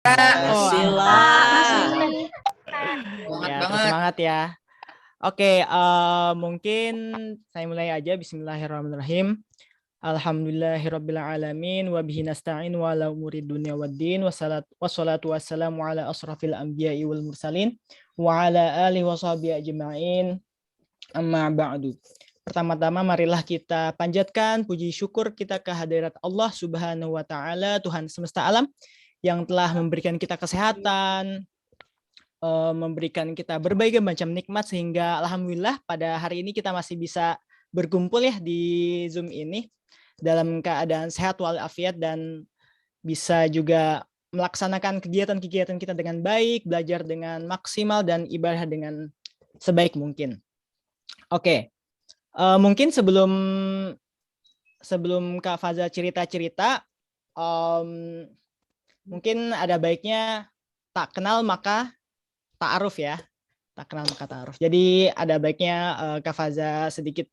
Makasih Oh, lah. ya, Banget. semangat ya. Oke, mungkin saya mulai aja. Bismillahirrahmanirrahim. Alhamdulillahirrabbilalamin wa bihi nasta'in wa ala umuri dunya waddin wassalatu wassalamu ala asrafil anbiya'i wal mursalin wa ala alihi wa sahbihi ajma'in amma ba'du. Pertama-tama marilah kita panjatkan puji syukur kita ke hadirat Allah Subhanahu wa taala, Tuhan semesta alam yang telah memberikan kita kesehatan, memberikan kita berbagai macam nikmat sehingga alhamdulillah pada hari ini kita masih bisa berkumpul ya di Zoom ini dalam keadaan sehat walafiat dan bisa juga melaksanakan kegiatan-kegiatan kita dengan baik, belajar dengan maksimal dan ibadah dengan sebaik mungkin. Oke, mungkin sebelum Kak Faza cerita-cerita, mungkin ada baiknya tak kenal maka ta'aruf ya. Tak kenal maka ta'aruf. Jadi ada baiknya Kak Faza sedikit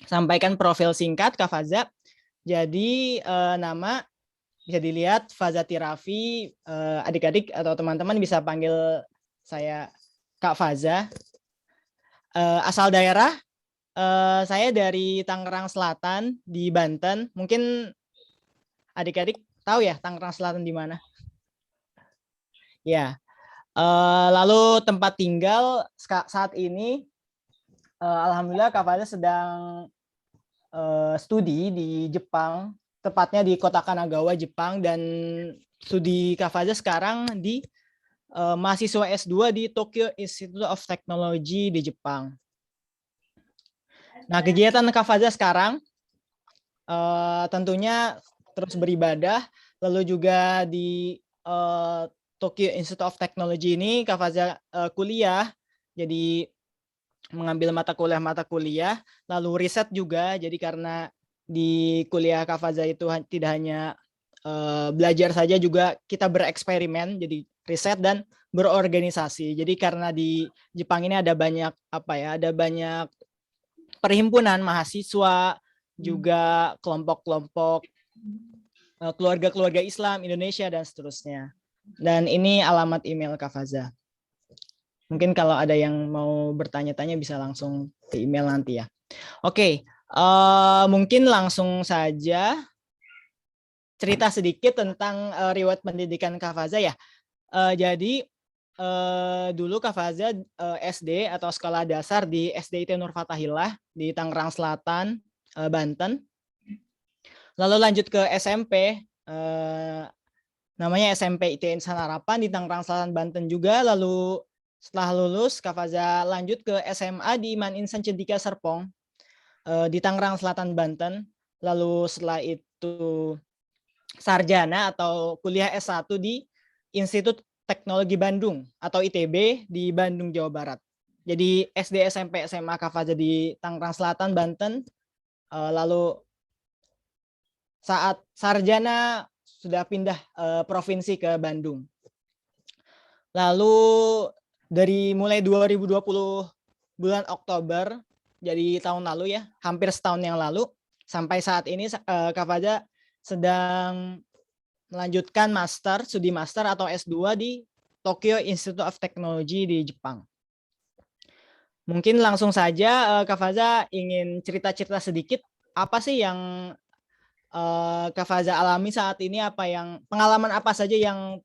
sampaikan profil singkat Kak Faza. Jadi nama bisa dilihat Fazati Raffi, adik-adik atau teman-teman bisa panggil saya Kak Faza. Asal daerah, saya dari Tangerang Selatan di Banten. Mungkin adik-adik tahu ya Tangerang Selatan di mana? Ya. Lalu tempat tinggal saat ini, alhamdulillah Kak Faza sedang studi di Jepang, tepatnya di kota Kanagawa, Jepang, dan studi Kak Faza sekarang di mahasiswa S2 di Tokyo Institute of Technology di Jepang. Nah, kegiatan Kak Faza sekarang tentunya terus beribadah, lalu juga di Tokyo Institute of Technology ini Kak Faza kuliah, jadi mengambil mata kuliah, lalu riset juga. Jadi karena di kuliah Kak Faza itu tidak hanya belajar saja, juga kita bereksperimen, jadi riset dan berorganisasi. Jadi karena di Jepang ini ada banyak ada banyak perhimpunan mahasiswa, juga kelompok-kelompok keluarga-keluarga Islam Indonesia dan seterusnya. Dan ini alamat email Kak Faza. Mungkin kalau ada yang mau bertanya-tanya bisa langsung ke email nanti ya. Oke, mungkin langsung saja cerita sedikit tentang riwayat pendidikan Kak Faza ya. Jadi dulu Kak Faza SD atau sekolah dasar di SDIT Nur Fatahillah di Tangerang Selatan, Banten. Lalu lanjut ke SMP, namanya SMP IT Insan Harapan di Tangerang Selatan, Banten juga. Lalu setelah lulus, Kak Faza lanjut ke SMA di Iman Insan Centika Serpong di Tangerang Selatan, Banten. Lalu setelah itu sarjana atau kuliah S1 di Institut Teknologi Bandung atau ITB di Bandung, Jawa Barat. Jadi SD, SMP, SMA Kak Faza di Tangerang Selatan, Banten. Lalu saat sarjana sudah pindah provinsi ke Bandung. Lalu dari mulai 2020 bulan Oktober, jadi tahun lalu ya, hampir setahun yang lalu, sampai saat ini Kak Faza sedang melanjutkan studi master atau S2 di Tokyo Institute of Technology di Jepang. Mungkin langsung saja Kak Faza ingin cerita-cerita sedikit apa sih yang Kak Faza alami saat ini, pengalaman apa saja yang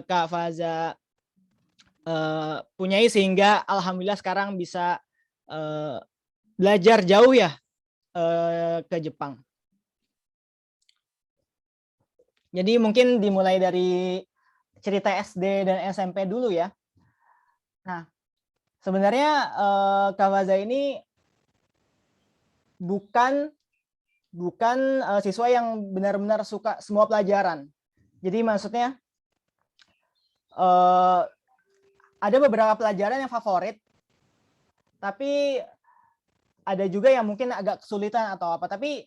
Kak Faza punyai sehingga alhamdulillah sekarang bisa belajar jauh ya ke Jepang. Jadi mungkin dimulai dari cerita SD dan SMP dulu ya. Nah, sebenarnya Kak Faza ini bukan siswa yang benar-benar suka semua pelajaran. Jadi maksudnya ada beberapa pelajaran yang favorit, tapi ada juga yang mungkin agak kesulitan atau apa, tapi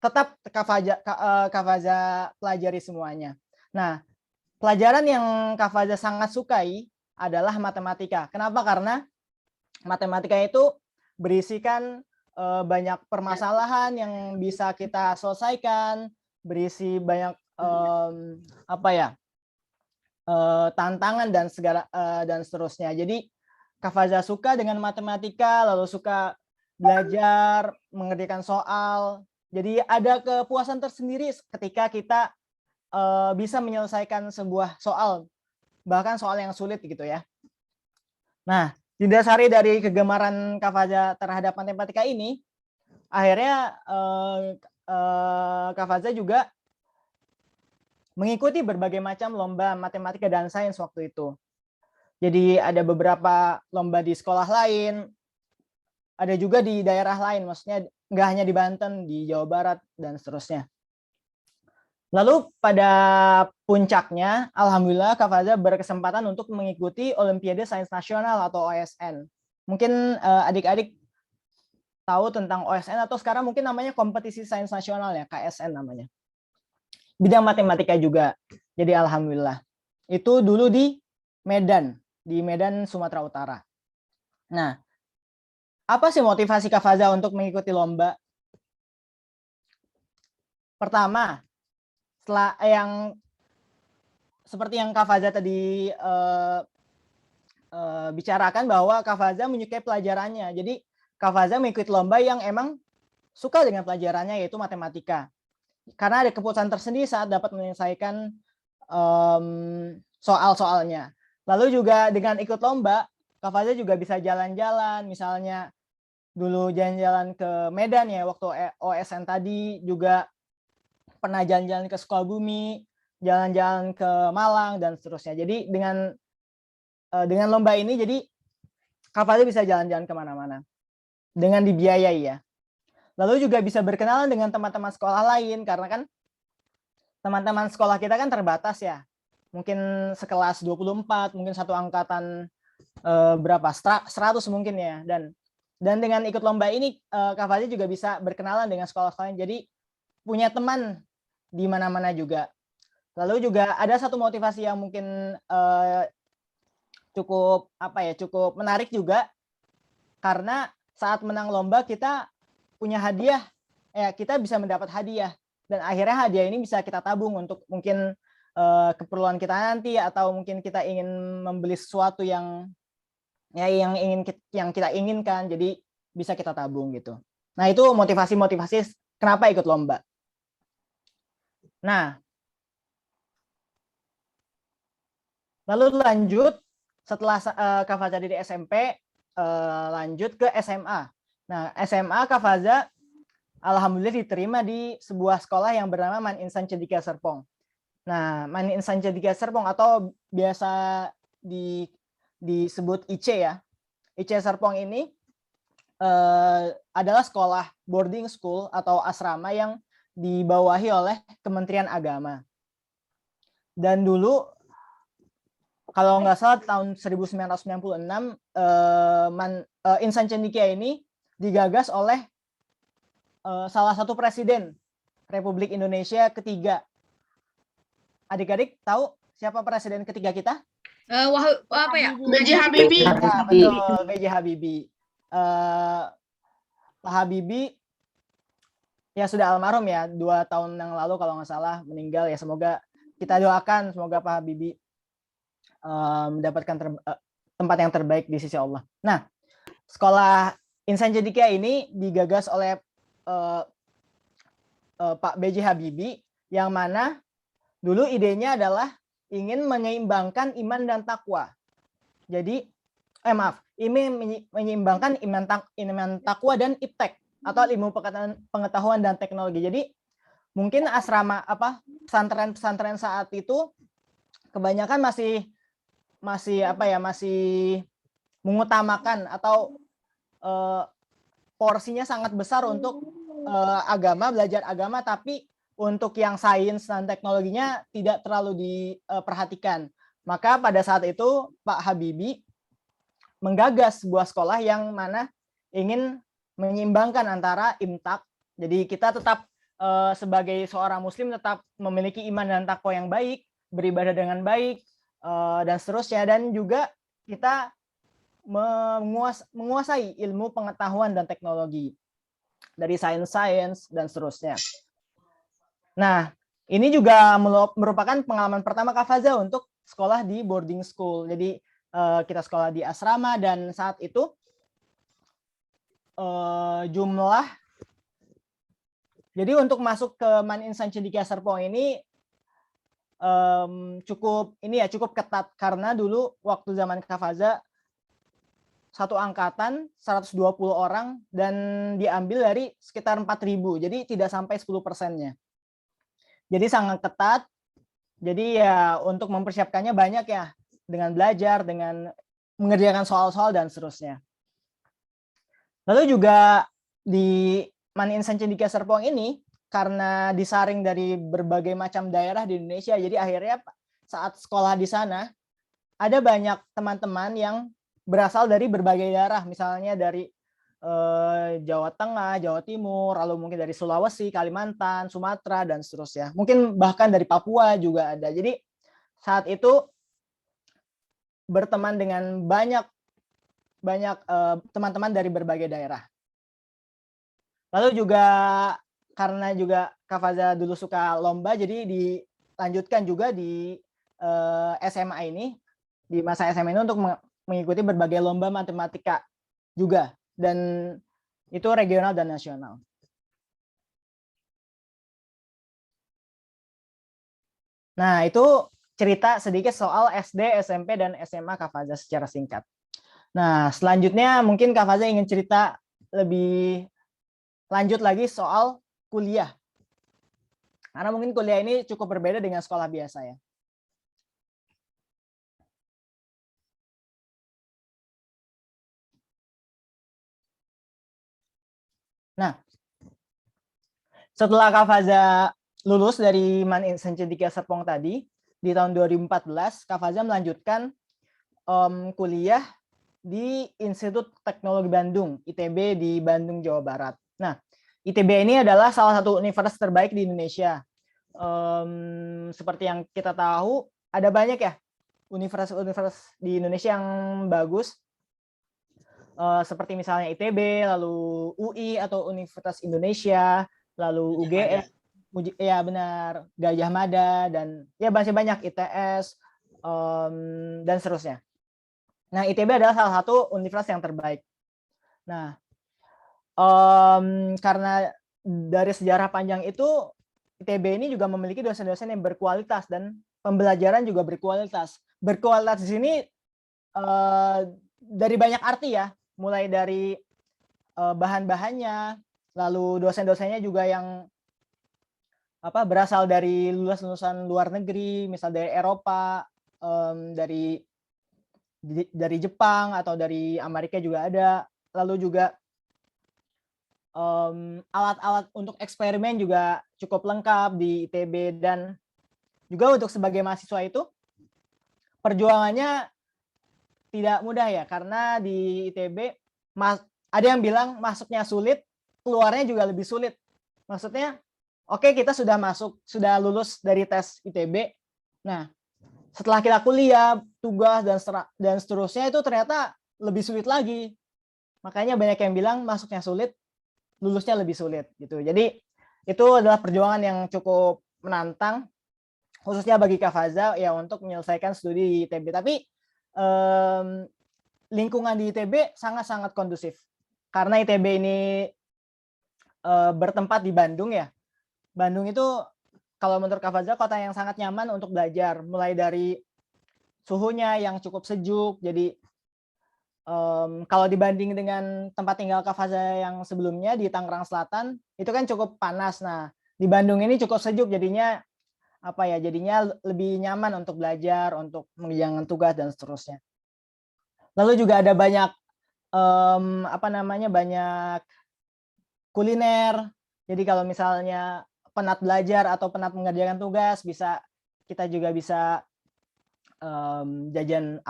tetap Kak Faza pelajari semuanya. Nah, pelajaran yang Kak Faza sangat sukai adalah matematika. Kenapa? Karena matematika itu berisikan banyak permasalahan yang bisa kita selesaikan, berisi banyak tantangan dan segala dan seterusnya. Jadi Kak Faza suka dengan matematika, lalu suka belajar, mengerjakan soal. Jadi ada kepuasan tersendiri ketika kita bisa menyelesaikan sebuah soal, bahkan soal yang sulit gitu ya. Nah, didasari dari kegemaran Kak Faza terhadap matematika ini, akhirnya Kak Faza juga mengikuti berbagai macam lomba matematika dan sains waktu itu. Jadi ada beberapa lomba di sekolah lain, ada juga di daerah lain, maksudnya nggak hanya di Banten, di Jawa Barat, dan seterusnya. Lalu pada puncaknya, alhamdulillah Kak Faza berkesempatan untuk mengikuti Olimpiade Sains Nasional atau OSN. Mungkin adik-adik tahu tentang OSN atau sekarang mungkin namanya Kompetisi Sains Nasional ya, KSN namanya. Bidang matematika juga. Jadi alhamdulillah. Itu dulu di Medan Sumatera Utara. Nah, apa sih motivasi Kak Faza untuk mengikuti lomba? Pertama, setelah seperti yang Kak Faza tadi bicarakan bahwa Kak Faza menyukai pelajarannya. Jadi Kak Faza mengikuti lomba yang emang suka dengan pelajarannya, yaitu matematika. Karena ada kepuasan tersendiri saat dapat menyelesaikan soal-soalnya. Lalu juga dengan ikut lomba, Kak Faza juga bisa jalan-jalan, misalnya dulu jalan-jalan ke Medan ya, waktu OSN tadi juga pernah jalan-jalan ke Sukabumi, jalan-jalan ke Malang, dan seterusnya. Jadi dengan lomba ini, jadi Kak Faza bisa jalan-jalan kemana-mana dengan dibiayai ya. Lalu juga bisa berkenalan dengan teman-teman sekolah lain, karena kan teman-teman sekolah kita kan terbatas ya. Mungkin sekelas 24, mungkin satu angkatan berapa? 100 mungkin ya. Dan dengan ikut lomba ini, Kak Faza juga bisa berkenalan dengan sekolah-sekolah lain. Jadi punya teman di mana-mana juga. Lalu juga ada satu motivasi yang mungkin cukup menarik juga, karena saat menang lomba kita punya hadiah, ya kita bisa mendapat hadiah, dan akhirnya hadiah ini bisa kita tabung untuk mungkin keperluan kita nanti, atau mungkin kita ingin membeli sesuatu yang kita inginkan, jadi bisa kita tabung gitu. Nah, itu motivasi kenapa ikut lomba. Nah, lalu lanjut setelah Kak Faza di SMP, lanjut ke SMA. Nah, SMA Kak Faza alhamdulillah diterima di sebuah sekolah yang bernama Man Insan Cendika Serpong. Nah, Man Insan Cendika Serpong atau biasa disebut IC ya. IC Serpong ini adalah sekolah boarding school atau asrama yang dibawahi oleh Kementerian Agama. Dan dulu kalau nggak salah tahun 1996 Insan Cendekia ini digagas oleh salah satu presiden Republik Indonesia ketiga. Adik-adik tahu siapa presiden ketiga kita? Apa ya? B.J. Habibie. Nah, betul, B.J. Habibie. Pak Habibie ya sudah almarhum ya, 2 tahun yang lalu kalau nggak salah meninggal ya. Semoga kita doakan semoga Pak Habibie mendapatkan tempat yang terbaik di sisi Allah. Nah, sekolah Insan Cendekia ini digagas oleh Pak B.J. Habibie, yang mana dulu idenya adalah ingin menyeimbangkan iman dan takwa. Jadi, ini menyeimbangkan iman takwa dan iptek atau ilmu pengetahuan dan teknologi. Jadi, mungkin asrama pesantren saat itu kebanyakan masih mengutamakan atau porsinya sangat besar untuk belajar agama, tapi untuk yang sains dan teknologinya tidak terlalu diperhatikan. Maka pada saat itu Pak Habibie menggagas sebuah sekolah yang mana ingin menyeimbangkan antara imtak, jadi kita tetap sebagai seorang muslim tetap memiliki iman dan takwa yang baik, beribadah dengan baik, dan seterusnya, dan juga kita menguasai ilmu pengetahuan dan teknologi dari sains dan seterusnya. Nah, ini juga merupakan pengalaman pertama Kak Faza untuk sekolah di boarding school. Jadi kita sekolah di asrama, dan saat itu jadi untuk masuk ke Man Insan Cendekia Serpong ini cukup ketat, karena dulu waktu zaman Kafaza satu angkatan 120 orang dan diambil dari sekitar 4.000, jadi tidak sampai 10%-nya. Jadi sangat ketat. Jadi ya untuk mempersiapkannya banyak ya, dengan belajar, dengan mengerjakan soal-soal dan seterusnya. Lalu juga di Man Insan Cendekia Serpong ini, karena disaring dari berbagai macam daerah di Indonesia, jadi akhirnya saat sekolah di sana ada banyak teman-teman yang berasal dari berbagai daerah, misalnya dari Jawa Tengah, Jawa Timur, lalu mungkin dari Sulawesi, Kalimantan, Sumatera, dan seterusnya. Mungkin bahkan dari Papua juga ada. Jadi saat itu berteman dengan banyak teman-teman dari berbagai daerah. Lalu juga karena juga Kafaza dulu suka lomba, jadi dilanjutkan juga di SMA ini, di masa SMA ini untuk mengikuti berbagai lomba matematika juga, dan itu regional dan nasional. Nah, itu cerita sedikit soal SD, SMP, dan SMA Kafaza secara singkat. Nah, selanjutnya mungkin Kafaza ingin cerita lebih lanjut lagi soal kuliah. Karena mungkin kuliah ini cukup berbeda dengan sekolah biasa ya. Nah, setelah Kafaza lulus dari Man Insan Cendekia Serpong tadi, di tahun 2014, Kafaza melanjutkan kuliah di Institut Teknologi Bandung, ITB di Bandung, Jawa Barat. Nah, ITB ini adalah salah satu universitas terbaik di Indonesia. Seperti yang kita tahu, ada banyak ya universitas di Indonesia yang bagus. Seperti misalnya ITB, lalu UI atau Universitas Indonesia, lalu UGM, ya benar, Gajah Mada, dan ya masih banyak ITS, dan seterusnya. Nah, ITB adalah salah satu universitas yang terbaik. Nah, karena dari sejarah panjang itu, ITB ini juga memiliki dosen-dosen yang berkualitas dan pembelajaran juga berkualitas. Berkualitas di sini dari banyak arti ya, mulai dari bahan-bahannya, lalu dosen-dosennya juga yang berasal dari lulusan luar negeri, misal dari Eropa, dari Jepang atau dari Amerika juga ada. Lalu juga alat-alat untuk eksperimen juga cukup lengkap di ITB, dan juga untuk sebagai mahasiswa itu perjuangannya tidak mudah ya, karena di ITB ada yang bilang masuknya sulit, keluarnya juga lebih sulit. Maksudnya, oke, kita sudah sudah lulus dari tes ITB. Nah, setelah kita kuliah, tugas dan seterusnya itu ternyata lebih sulit lagi. Makanya banyak yang bilang masuknya sulit, lulusnya lebih sulit gitu. Jadi itu adalah perjuangan yang cukup menantang, khususnya bagi Kafaza ya, untuk menyelesaikan studi di ITB. Tapi lingkungan di ITB sangat-sangat kondusif, karena ITB ini bertempat di Bandung ya. Bandung itu kalau menurut Kafaza kota yang sangat nyaman untuk belajar, mulai dari suhunya yang cukup sejuk. Jadi kalau dibanding dengan tempat tinggal Kafaza yang sebelumnya di Tangerang Selatan, itu kan cukup panas. Nah, di Bandung ini cukup sejuk, jadinya jadinya lebih nyaman untuk belajar, untuk mengerjakan tugas dan seterusnya. Lalu juga ada banyak banyak kuliner. Jadi kalau misalnya penat belajar atau penat mengerjakan tugas, kita juga bisa jajan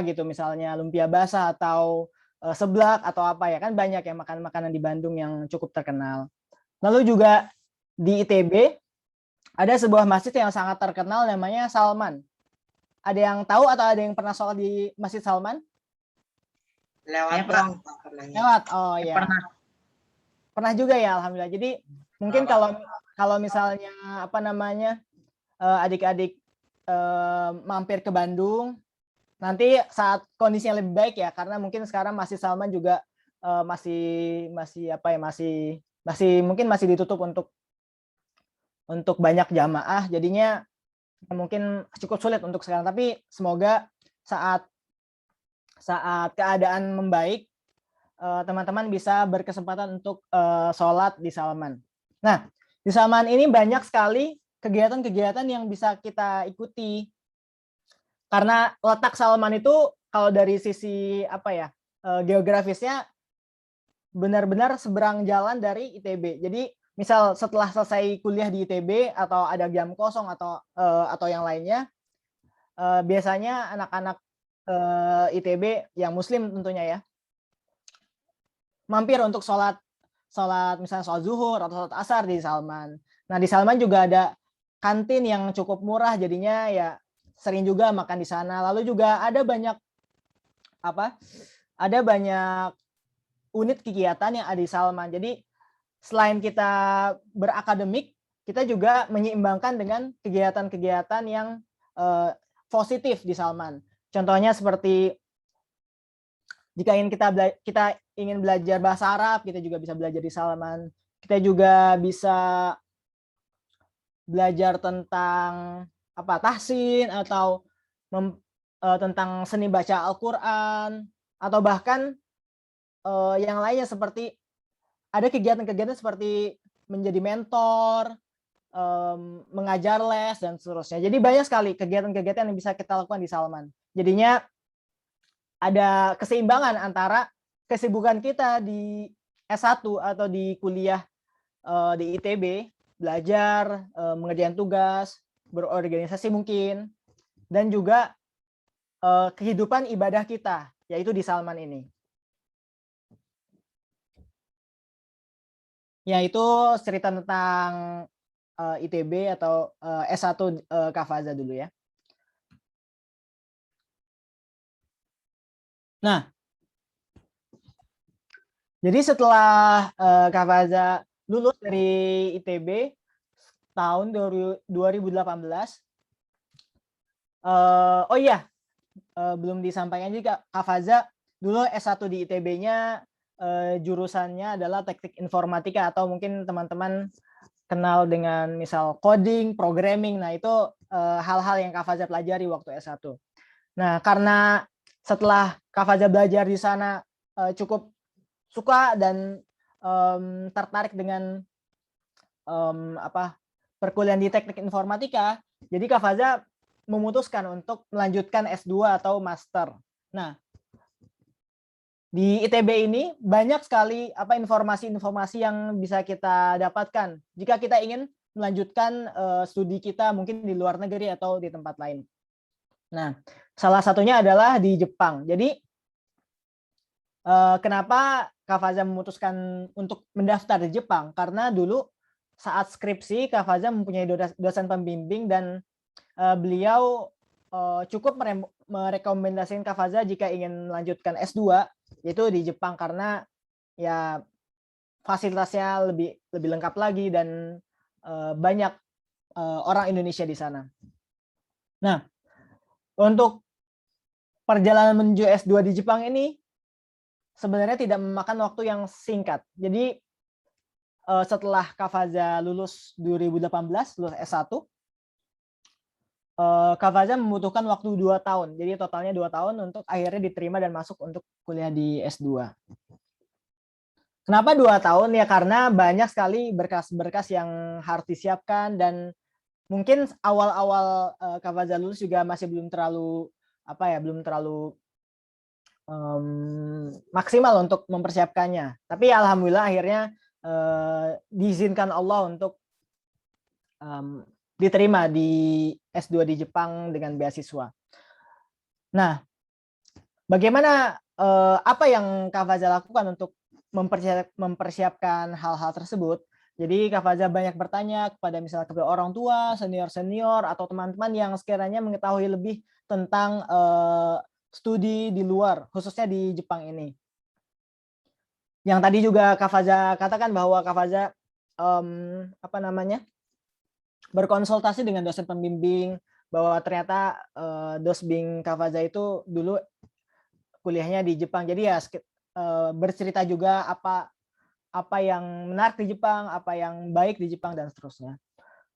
gitu, misalnya lumpia basah atau seblak atau kan banyak ya makanan-makanan di Bandung yang cukup terkenal. Lalu juga di ITB ada sebuah masjid yang sangat terkenal, namanya Salman. Ada yang tahu atau ada yang pernah sholat di Masjid Salman? Lewat lewat. Oh ya, pernah juga ya, alhamdulillah. Jadi mungkin kalau misalnya adik-adik mampir ke Bandung nanti saat kondisinya lebih baik ya, karena mungkin sekarang Masjid Salman juga masih mungkin masih ditutup untuk banyak jamaah, jadinya mungkin cukup sulit untuk sekarang. Tapi semoga saat keadaan membaik, teman-teman bisa berkesempatan untuk sholat di Salman. Nah, di Salman ini banyak sekali kegiatan-kegiatan yang bisa kita ikuti. Karena letak Salman itu kalau dari sisi geografisnya benar-benar seberang jalan dari ITB. Jadi misal setelah selesai kuliah di ITB atau ada jam kosong atau yang lainnya, biasanya anak-anak ITB yang Muslim tentunya ya, mampir untuk sholat misalnya sholat zuhur atau sholat asar di Salman. Nah, di Salman juga ada kantin yang cukup murah, jadinya ya sering juga makan di sana. Lalu juga ada banyak unit kegiatan yang ada di Salman. Jadi selain kita berakademik, kita juga menyeimbangkan dengan kegiatan-kegiatan yang positif di Salman. Contohnya seperti jika kita ingin belajar bahasa Arab, kita juga bisa belajar di Salman. Kita juga bisa belajar tentang tahsin atau tentang seni baca Al-Quran, atau bahkan yang lainnya seperti ada kegiatan-kegiatan seperti menjadi mentor, mengajar les, dan seterusnya. Jadi banyak sekali kegiatan-kegiatan yang bisa kita lakukan di Salman. Jadinya ada keseimbangan antara kesibukan kita di S1 atau di kuliah di ITB, belajar, mengerjakan tugas, berorganisasi mungkin, dan juga kehidupan ibadah kita, yaitu di Salman ini. Ya, itu cerita tentang ITB atau S1 Kafaza dulu ya. Nah, jadi setelah Kafaza lulus dari ITB tahun 2018, oh iya, belum disampaikan juga, Kafaza dulu S1 di ITB-nya jurusannya adalah teknik informatika, atau mungkin teman-teman kenal dengan misal coding, programming. Nah, itu hal-hal yang Kafaza pelajari waktu S1. Nah, karena setelah Kafaza belajar di sana cukup suka dan tertarik dengan perkuliahan di teknik informatika, jadi Kafaza memutuskan untuk melanjutkan S2 atau master. Nah, di ITB ini banyak sekali informasi-informasi yang bisa kita dapatkan jika kita ingin melanjutkan studi kita mungkin di luar negeri atau di tempat lain. Nah, salah satunya adalah di Jepang. Jadi kenapa Kafaza memutuskan untuk mendaftar di Jepang? Karena dulu saat skripsi Kafaza mempunyai dosen pembimbing, dan beliau cukup merekomendasikan Kafaza jika ingin melanjutkan S2 yaitu di Jepang, karena ya fasilitasnya lebih lengkap lagi dan banyak orang Indonesia di sana. Nah, untuk perjalanan menuju S2 di Jepang ini sebenarnya tidak memakan waktu yang singkat. Jadi setelah Kafaza lulus 2018, lulus S1, Kafaza membutuhkan waktu 2 tahun. Jadi totalnya 2 tahun untuk akhirnya diterima dan masuk untuk kuliah di S2. Kenapa 2 tahun? Ya karena banyak sekali berkas-berkas yang harus disiapkan, dan mungkin awal-awal Kafaza lulus juga masih belum terlalu maksimal untuk mempersiapkannya. Tapi alhamdulillah akhirnya diizinkan Allah untuk diterima di S2 di Jepang dengan beasiswa. Nah, bagaimana apa yang Kafaza lakukan untuk mempersiapkan hal-hal tersebut? Jadi Kafaza banyak bertanya kepada orang tua, senior-senior, atau teman-teman yang sekiranya mengetahui lebih tentang studi di luar, khususnya di Jepang ini. Yang tadi juga Kafaza katakan bahwa Kafaza berkonsultasi dengan dosen pembimbing, bahwa ternyata Dosbing Kafaza itu dulu kuliahnya di Jepang. Jadi ya bercerita juga apa yang menarik di Jepang, apa yang baik di Jepang dan seterusnya.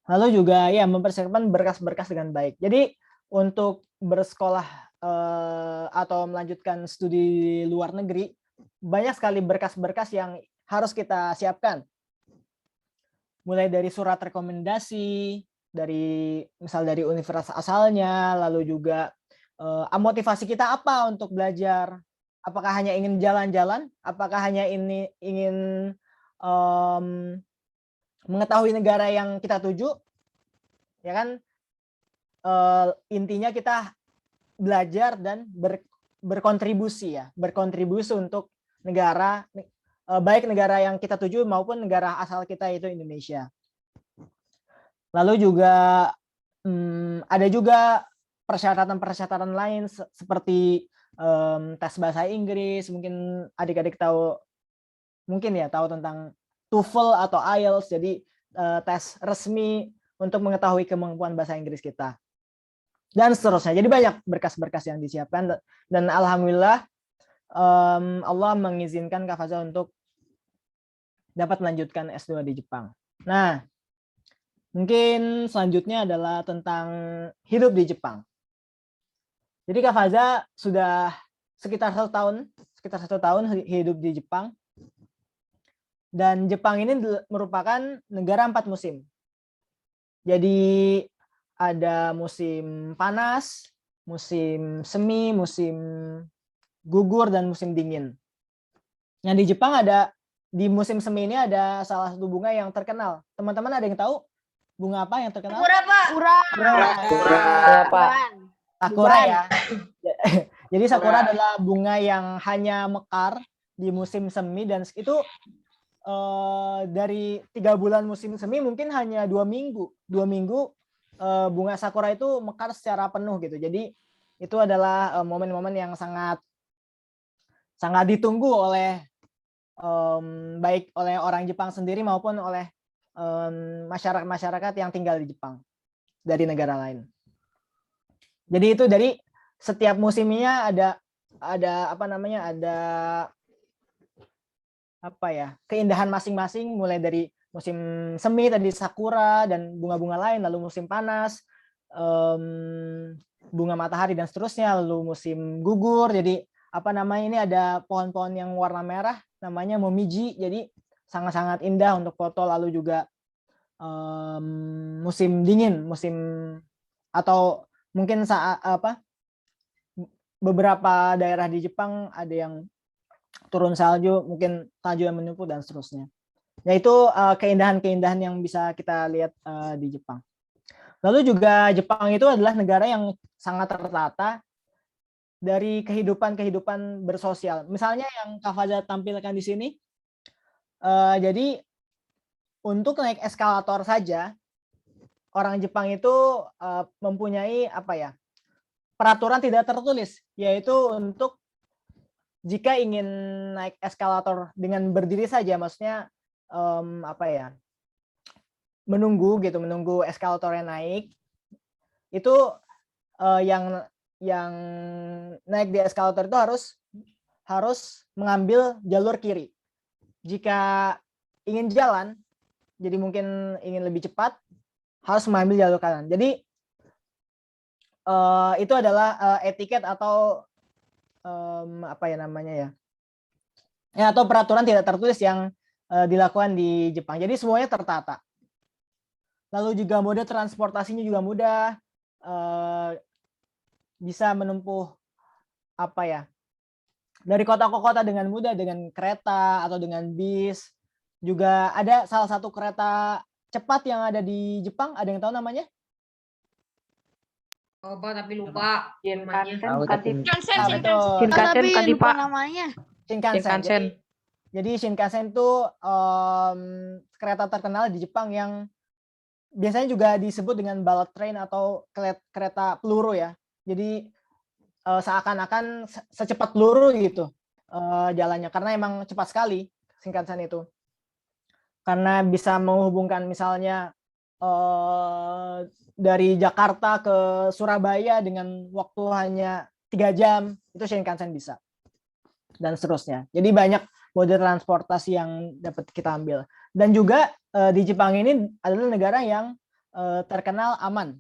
Lalu juga ya mempersiapkan berkas-berkas dengan baik. Jadi untuk bersekolah atau melanjutkan studi di luar negeri, banyak sekali berkas-berkas yang harus kita siapkan. Mulai dari surat rekomendasi, dari universitas asalnya, lalu juga motivasi kita apa untuk belajar. Apakah hanya ingin jalan-jalan? Apakah hanya ingin mengetahui negara yang kita tuju? Ya kan, intinya kita belajar dan berkontribusi ya, berkontribusi untuk negara, baik negara yang kita tuju maupun negara asal kita itu Indonesia. Lalu juga ada juga persyaratan-persyaratan lain seperti tes bahasa Inggris. Mungkin adik-adik tahu tentang TOEFL atau IELTS. Jadi tes resmi untuk mengetahui kemampuan bahasa Inggris kita. Dan seterusnya. Jadi banyak berkas-berkas yang disiapkan dan alhamdulillah Allah mengizinkan Kafaza untuk dapat melanjutkan S2 di Jepang. Nah, mungkin selanjutnya adalah tentang hidup di Jepang. Jadi Kafaza sudah sekitar satu tahun hidup di Jepang. Dan Jepang ini merupakan negara 4 musim. Jadi ada musim panas, musim semi, musim gugur, dan musim dingin. Yang di Jepang di musim semi ini ada salah satu bunga yang terkenal. Teman-teman ada yang tahu bunga apa yang terkenal? Sakura, Pak. Sakura ya. Jadi sakura adalah bunga yang hanya mekar di musim semi, dan itu dari 3 bulan musim semi mungkin hanya 2 minggu. 2 minggu bunga sakura itu mekar secara penuh gitu. Jadi itu adalah momen-momen yang sangat ditunggu oleh baik oleh orang Jepang sendiri maupun oleh masyarakat yang tinggal di Jepang dari negara lain. Jadi itu dari setiap musimnya ada keindahan masing-masing, mulai dari musim semi tadi sakura dan bunga-bunga lain, lalu musim panas bunga matahari dan seterusnya, lalu musim gugur. Jadi ini ada pohon-pohon yang warna merah namanya momiji, jadi sangat-sangat indah untuk foto. Lalu juga musim dingin, atau mungkin beberapa daerah di Jepang ada yang turun salju, mungkin salju yang menumpuk dan seterusnya. Yaitu keindahan-keindahan yang bisa kita lihat di Jepang. Lalu juga Jepang itu adalah negara yang sangat tertata dari kehidupan bersosial. Misalnya yang Kafaza tampilkan di sini. Jadi untuk naik eskalator saja, orang Jepang itu mempunyai peraturan tidak tertulis, yaitu untuk jika ingin naik eskalator dengan berdiri saja, maksudnya menunggu eskalatornya naik, itu yang naik di eskalator itu harus mengambil jalur kiri. Jika ingin jalan, jadi mungkin ingin lebih cepat, harus mengambil jalur kanan. Jadi itu adalah etiket atau atau peraturan tidak tertulis yang dilakukan di Jepang. Jadi semuanya tertata. Lalu juga mode transportasinya juga mudah, bisa menempuh dari kota ke kota dengan mudah dengan kereta atau dengan bis. Juga ada salah satu kereta cepat yang ada di Jepang, ada yang tahu namanya? Oh, Pak, tapi lupa namanya. Shinkansen. Jadi Shinkansen itu kereta terkenal di Jepang yang biasanya juga disebut dengan bullet train atau kereta peluru ya. Jadi seakan-akan secepat peluru gitu jalannya, karena emang cepat sekali Shinkansen itu. Karena bisa menghubungkan misalnya dari Jakarta ke Surabaya dengan waktu hanya 3 jam, itu Shinkansen bisa. Dan seterusnya. Jadi banyak mode transportasi yang dapat kita ambil. Dan juga di Jepang ini adalah negara yang terkenal aman.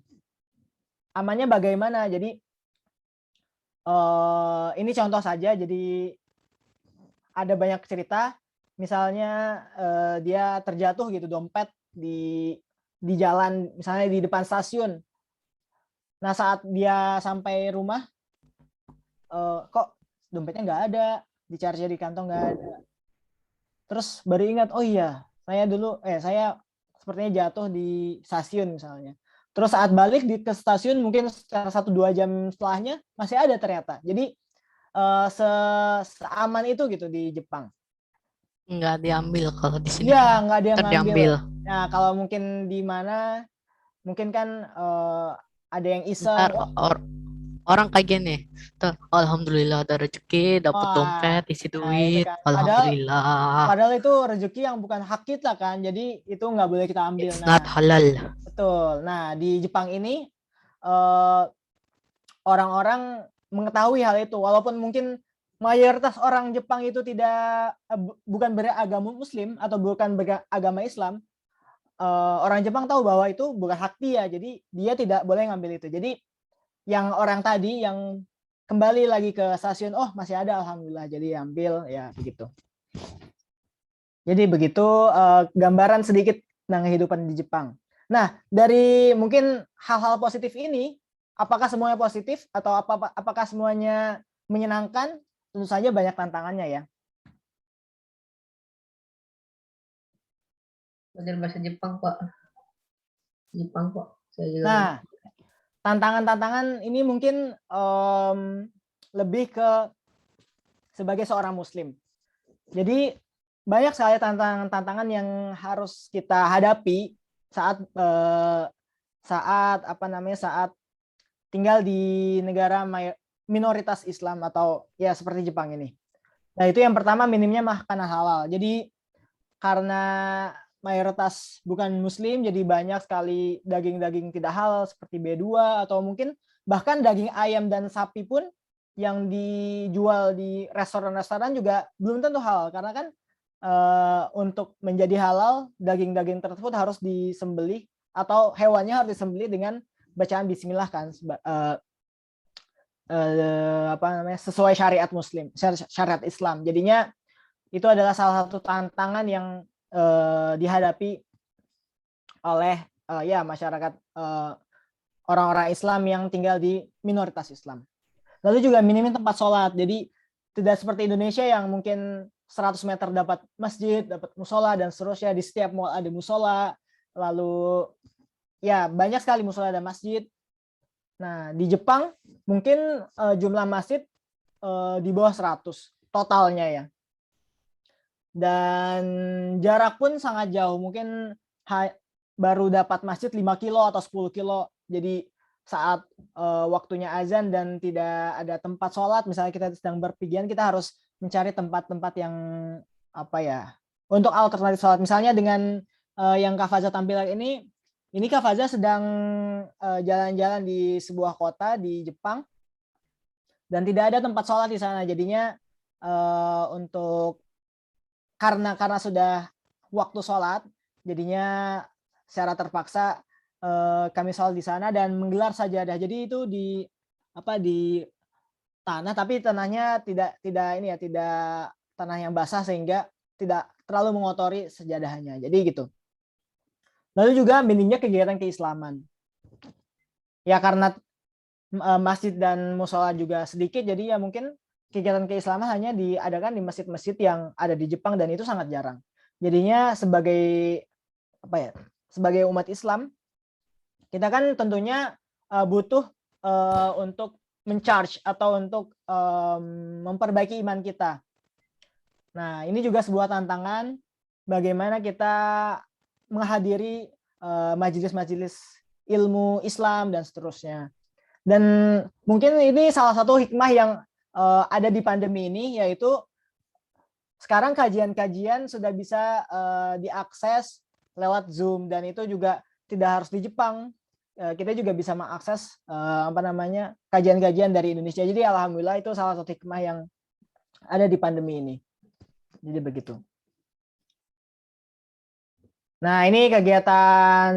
Amannya bagaimana? Jadi ini contoh saja. Jadi ada banyak cerita. Misalnya dia terjatuh gitu dompet di jalan, misalnya di depan stasiun. Nah saat dia sampai rumah, kok dompetnya nggak ada, dicari di kantong nggak ada. Terus baru ingat, oh iya, saya sepertinya jatuh di stasiun misalnya. Terus saat balik ke stasiun mungkin sekitar 1-2 jam setelahnya masih ada ternyata. Jadi seaman itu gitu di Jepang. Nggak diambil kalau di sini Iya, nggak ada yang ngambil. terdiambil. Nah, kalau mungkin di mana, mungkin kan ada yang iseng. Ntar orang kayak gini, tuh, alhamdulillah ada rezeki, dapat Wah, dompet, isi nah itu duit, kan. alhamdulillah. Padahal itu rezeki yang bukan hak kita kan, jadi itu nggak boleh kita ambil. It's Nah, not halal. betul. Nah, di Jepang ini orang-orang mengetahui hal itu, walaupun mungkin mayoritas orang Jepang itu bukan beragama Muslim atau bukan beragama Islam. Orang Jepang tahu bahwa itu bukan hak dia, jadi dia tidak boleh ngambil itu. Jadi yang orang tadi yang kembali lagi ke stasiun, oh masih ada, alhamdulillah, jadi ambil, ya begitu. Jadi begitu gambaran sedikit tentang kehidupan di Jepang. Nah, dari mungkin hal-hal positif ini, apakah semuanya positif atau apakah semuanya menyenangkan? Tentu saja banyak tantangannya ya. Belajar bahasa Jepang, Pak. Jepang, Pak. Saya juga. Nah, tantangan-tantangan ini mungkin lebih ke sebagai seorang Muslim. Jadi banyak sekali tantangan-tantangan yang harus kita hadapi saat saat tinggal di negara minoritas Islam atau ya seperti Jepang ini. Nah, itu yang pertama, minimnya makanan halal. Jadi karena mayoritas bukan Muslim, jadi banyak sekali daging-daging tidak halal seperti B2 atau mungkin bahkan daging ayam dan sapi pun yang dijual di restoran-restoran juga belum tentu halal, karena kan untuk menjadi halal daging-daging tersebut harus disembelih atau hewannya harus disembelih dengan bacaan bismillah kan, sesuai syariat Muslim, syariat Islam. Jadinya itu adalah salah satu tantangan yang dihadapi oleh ya masyarakat orang-orang Islam yang tinggal di minoritas Islam. Lalu juga minimnya tempat sholat. Jadi tidak seperti Indonesia yang mungkin 100 meter dapat masjid, dapat musola dan seterusnya. Di setiap mall ada musola. Lalu ya banyak sekali musola dan masjid. Nah, di Jepang mungkin jumlah masjid di bawah 100 totalnya ya. Dan jarak pun sangat jauh. Mungkin baru dapat masjid 5 kilo atau 10 kilo. Jadi saat waktunya azan dan tidak ada tempat sholat, misalnya kita sedang berpergian, kita harus mencari tempat-tempat yang untuk alternatif sholat. Misalnya dengan yang Kak Faza tampilkan ini Kak Faza sedang jalan-jalan di sebuah kota di Jepang dan tidak ada tempat sholat di sana. Jadinya karena sudah waktu sholat, jadinya secara terpaksa kami sholat di sana dan menggelar sajadah. Jadi itu di tanah, tapi tanahnya tidak tanah yang basah sehingga tidak terlalu mengotori sajadahnya. Jadi gitu. Lalu juga minimnya kegiatan keislaman. Ya karena masjid dan musola juga sedikit, jadi ya mungkin kegiatan keislaman hanya diadakan di masjid-masjid yang ada di Jepang dan itu sangat jarang. Jadinya sebagai umat Islam, kita kan tentunya butuh untuk mencharge atau untuk memperbaiki iman kita. Nah, ini juga sebuah tantangan bagaimana kita menghadiri majelis-majelis ilmu Islam dan seterusnya. Dan mungkin ini salah satu hikmah yang ada di pandemi ini, yaitu sekarang kajian-kajian sudah bisa diakses lewat Zoom dan itu juga tidak harus di Jepang, kita juga bisa mengakses kajian-kajian dari Indonesia. Jadi alhamdulillah itu salah satu hikmah yang ada di pandemi ini. Jadi begitu. Nah, ini kegiatan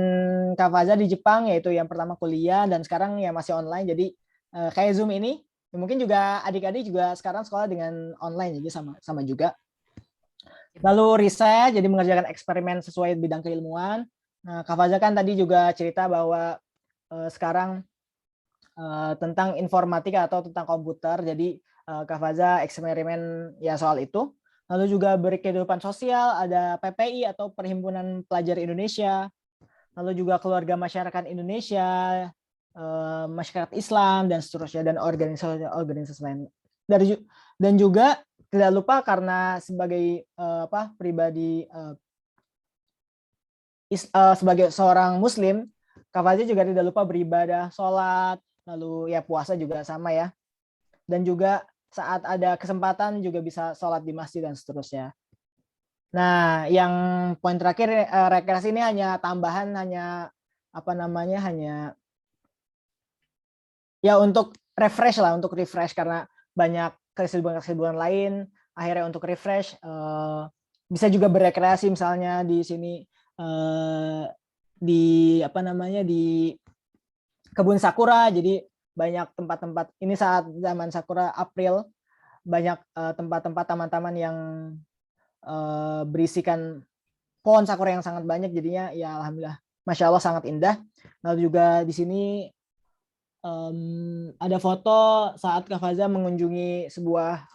Kak Faza di Jepang, yaitu yang pertama kuliah dan sekarang ya masih online. Jadi kayak Zoom ini, mungkin juga adik-adik juga sekarang sekolah dengan online, jadi sama juga. Lalu riset, jadi mengerjakan eksperimen sesuai bidang keilmuan. Nah, Kak Faza kan tadi juga cerita bahwa sekarang tentang informatika atau tentang komputer. Jadi Kak Faza eksperimen ya soal itu. Lalu juga berkehidupan sosial, ada PPI atau Perhimpunan Pelajar Indonesia. Lalu juga keluarga masyarakat Indonesia, masyarakat Islam dan seterusnya, dan organisasi lain. Dan juga tidak lupa karena sebagai pribadi sebagai seorang Muslim, Kak Faza juga tidak lupa beribadah, sholat, lalu ya puasa juga sama ya. Dan juga saat ada kesempatan juga bisa sholat di masjid dan seterusnya. Nah, yang poin terakhir rekreasi ini hanya tambahan, hanya ya untuk refresh karena banyak kesibukan lain. Akhirnya untuk refresh bisa juga berekreasi misalnya di sini di kebun sakura. Jadi banyak tempat-tempat ini saat zaman sakura April, banyak tempat-tempat taman-taman yang berisikan pohon sakura yang sangat banyak, jadinya ya alhamdulillah masya Allah sangat indah. Lalu juga di sini ada foto saat Kak Faza mengunjungi sebuah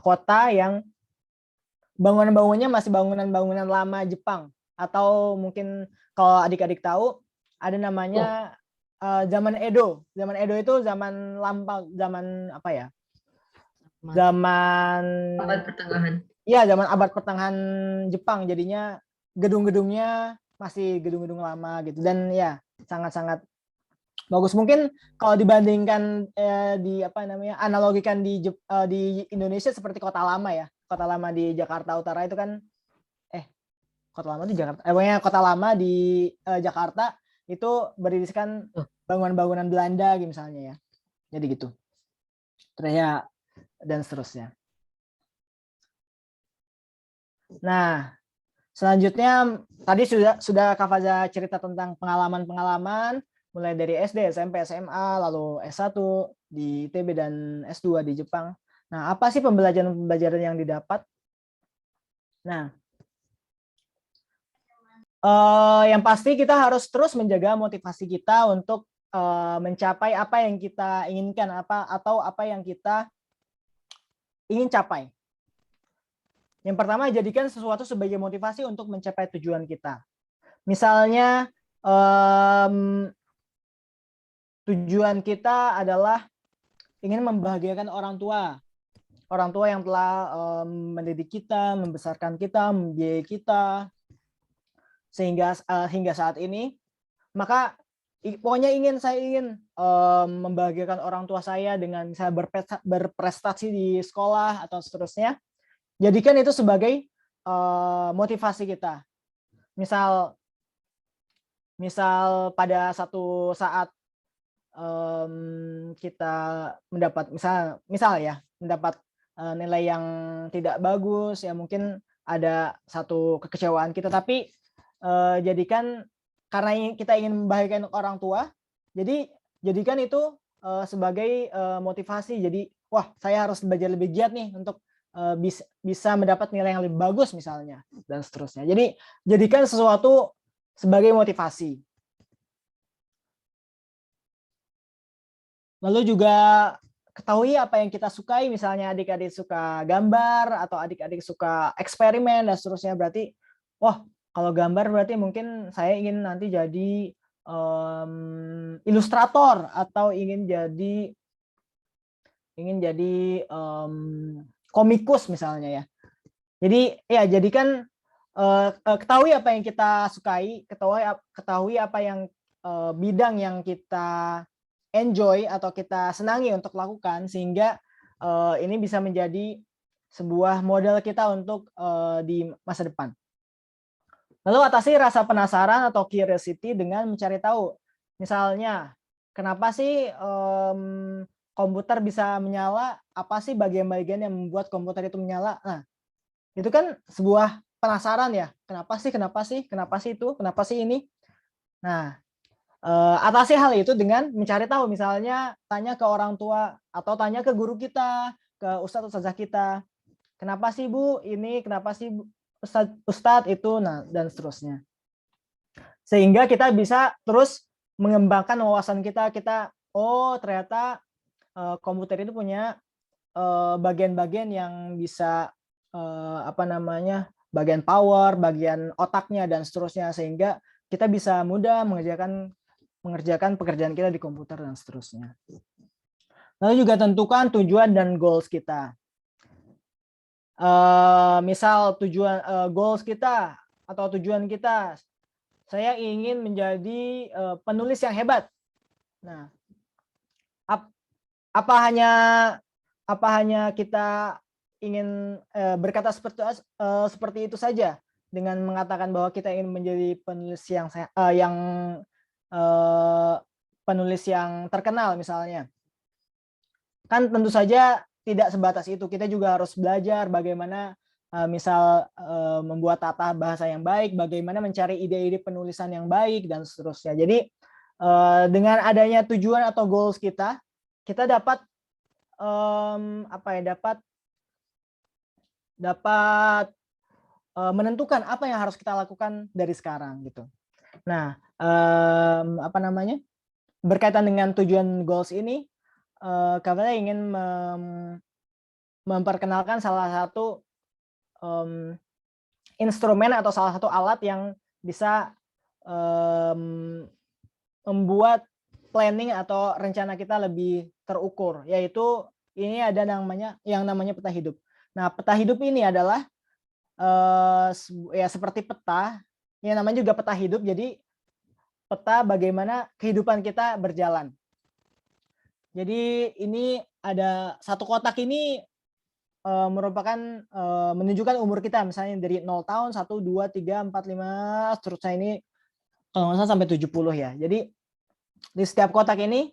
kota yang bangunan-bangunannya masih bangunan-bangunan lama Jepang, atau mungkin kalau adik-adik tahu ada namanya zaman Edo. Zaman Edo itu zaman lampau, zaman zaman abad pertengahan. Iya, zaman abad pertengahan Jepang, jadinya gedung-gedungnya masih gedung-gedung lama gitu, dan ya sangat-sangat bagus. Mungkin kalau dibandingkan analogikan di Indonesia seperti kota lama ya. Kota lama di Jakarta Utara itu kan kota lama di Jakarta. Kota lama di Jakarta itu berisikan bangunan-bangunan Belanda gitu misalnya ya. Jadi gitu. Terus ya dan seterusnya. Nah, selanjutnya tadi sudah Kak Faza cerita tentang pengalaman-pengalaman mulai dari SD, SMP, SMA, lalu S1 di ITB dan S2 di Jepang. Nah, apa sih pembelajaran yang didapat? Nah, yang pasti kita harus terus menjaga motivasi kita untuk mencapai apa yang kita inginkan, atau apa yang kita ingin capai. Yang pertama, jadikan sesuatu sebagai motivasi untuk mencapai tujuan kita. Misalnya, tujuan kita adalah ingin membahagiakan orang tua yang telah mendidik kita, membesarkan kita, membiayai kita hingga saat ini. Maka pokoknya saya ingin membahagiakan orang tua saya dengan saya berprestasi di sekolah atau seterusnya. Jadikan itu sebagai motivasi kita. Misal pada satu saat kita mendapat mendapat nilai yang tidak bagus, ya mungkin ada satu kekecewaan kita, tapi jadikan karena kita ingin membahagiakan orang tua, jadi jadikan itu sebagai motivasi. Jadi wah, saya harus belajar lebih giat nih untuk bisa mendapat nilai yang lebih bagus misalnya, dan seterusnya. Jadi jadikan sesuatu sebagai motivasi. Lalu juga ketahui apa yang kita sukai, misalnya adik-adik suka gambar atau adik-adik suka eksperimen dan seterusnya, berarti wah, kalau gambar berarti mungkin saya ingin nanti jadi ilustrator atau ingin jadi komikus misalnya ya. Jadi ya jadikan ketahui apa yang kita sukai, ketahui apa yang bidang yang kita enjoy atau kita senangi untuk lakukan, sehingga ini bisa menjadi sebuah modal kita untuk di masa depan. Lalu atasi rasa penasaran atau curiosity dengan mencari tahu. Misalnya, kenapa sih komputer bisa menyala? Apa sih bagian-bagian yang membuat komputer itu menyala? Nah, itu kan sebuah penasaran ya. Kenapa sih? Kenapa sih? Kenapa sih itu? Kenapa sih ini? Nah, atasi hal itu dengan mencari tahu. Misalnya tanya ke orang tua atau tanya ke guru kita, ke ustadz ustazah kita. Kenapa sih Bu ini? Kenapa sih Ustadz itu? Nah, dan seterusnya. Sehingga kita bisa terus mengembangkan wawasan kita. Oh ternyata komputer itu punya bagian-bagian yang bisa bagian power, bagian otaknya dan seterusnya, sehingga kita bisa mudah mengerjakan pekerjaan kita di komputer dan seterusnya. Lalu juga tentukan tujuan dan goals kita. Misal tujuan goals kita atau tujuan kita, saya ingin menjadi penulis yang hebat. Nah, apa hanya kita ingin berkata seperti itu saja dengan mengatakan bahwa kita ingin menjadi penulis yang terkenal misalnya. Kan tentu saja tidak sebatas itu, kita juga harus belajar bagaimana membuat tata bahasa yang baik, bagaimana mencari ide-ide penulisan yang baik dan seterusnya. Jadi dengan adanya tujuan atau goals kita dapat menentukan apa yang harus kita lakukan dari sekarang gitu. Nah, berkaitan dengan tujuan goals ini, Kavada ingin memperkenalkan salah satu instrumen atau salah satu alat yang bisa membuat planning atau rencana kita lebih terukur, yaitu ini ada yang namanya peta hidup. Nah, peta hidup ini adalah ya seperti peta, yang namanya juga peta hidup. Jadi peta bagaimana kehidupan kita berjalan. Jadi ini ada satu kotak ini merupakan menunjukkan umur kita, misalnya dari 0 tahun, 1, 2, 3, 4, 5, seterusnya ini kalau nggak salah sampai 70 ya. Jadi di setiap kotak ini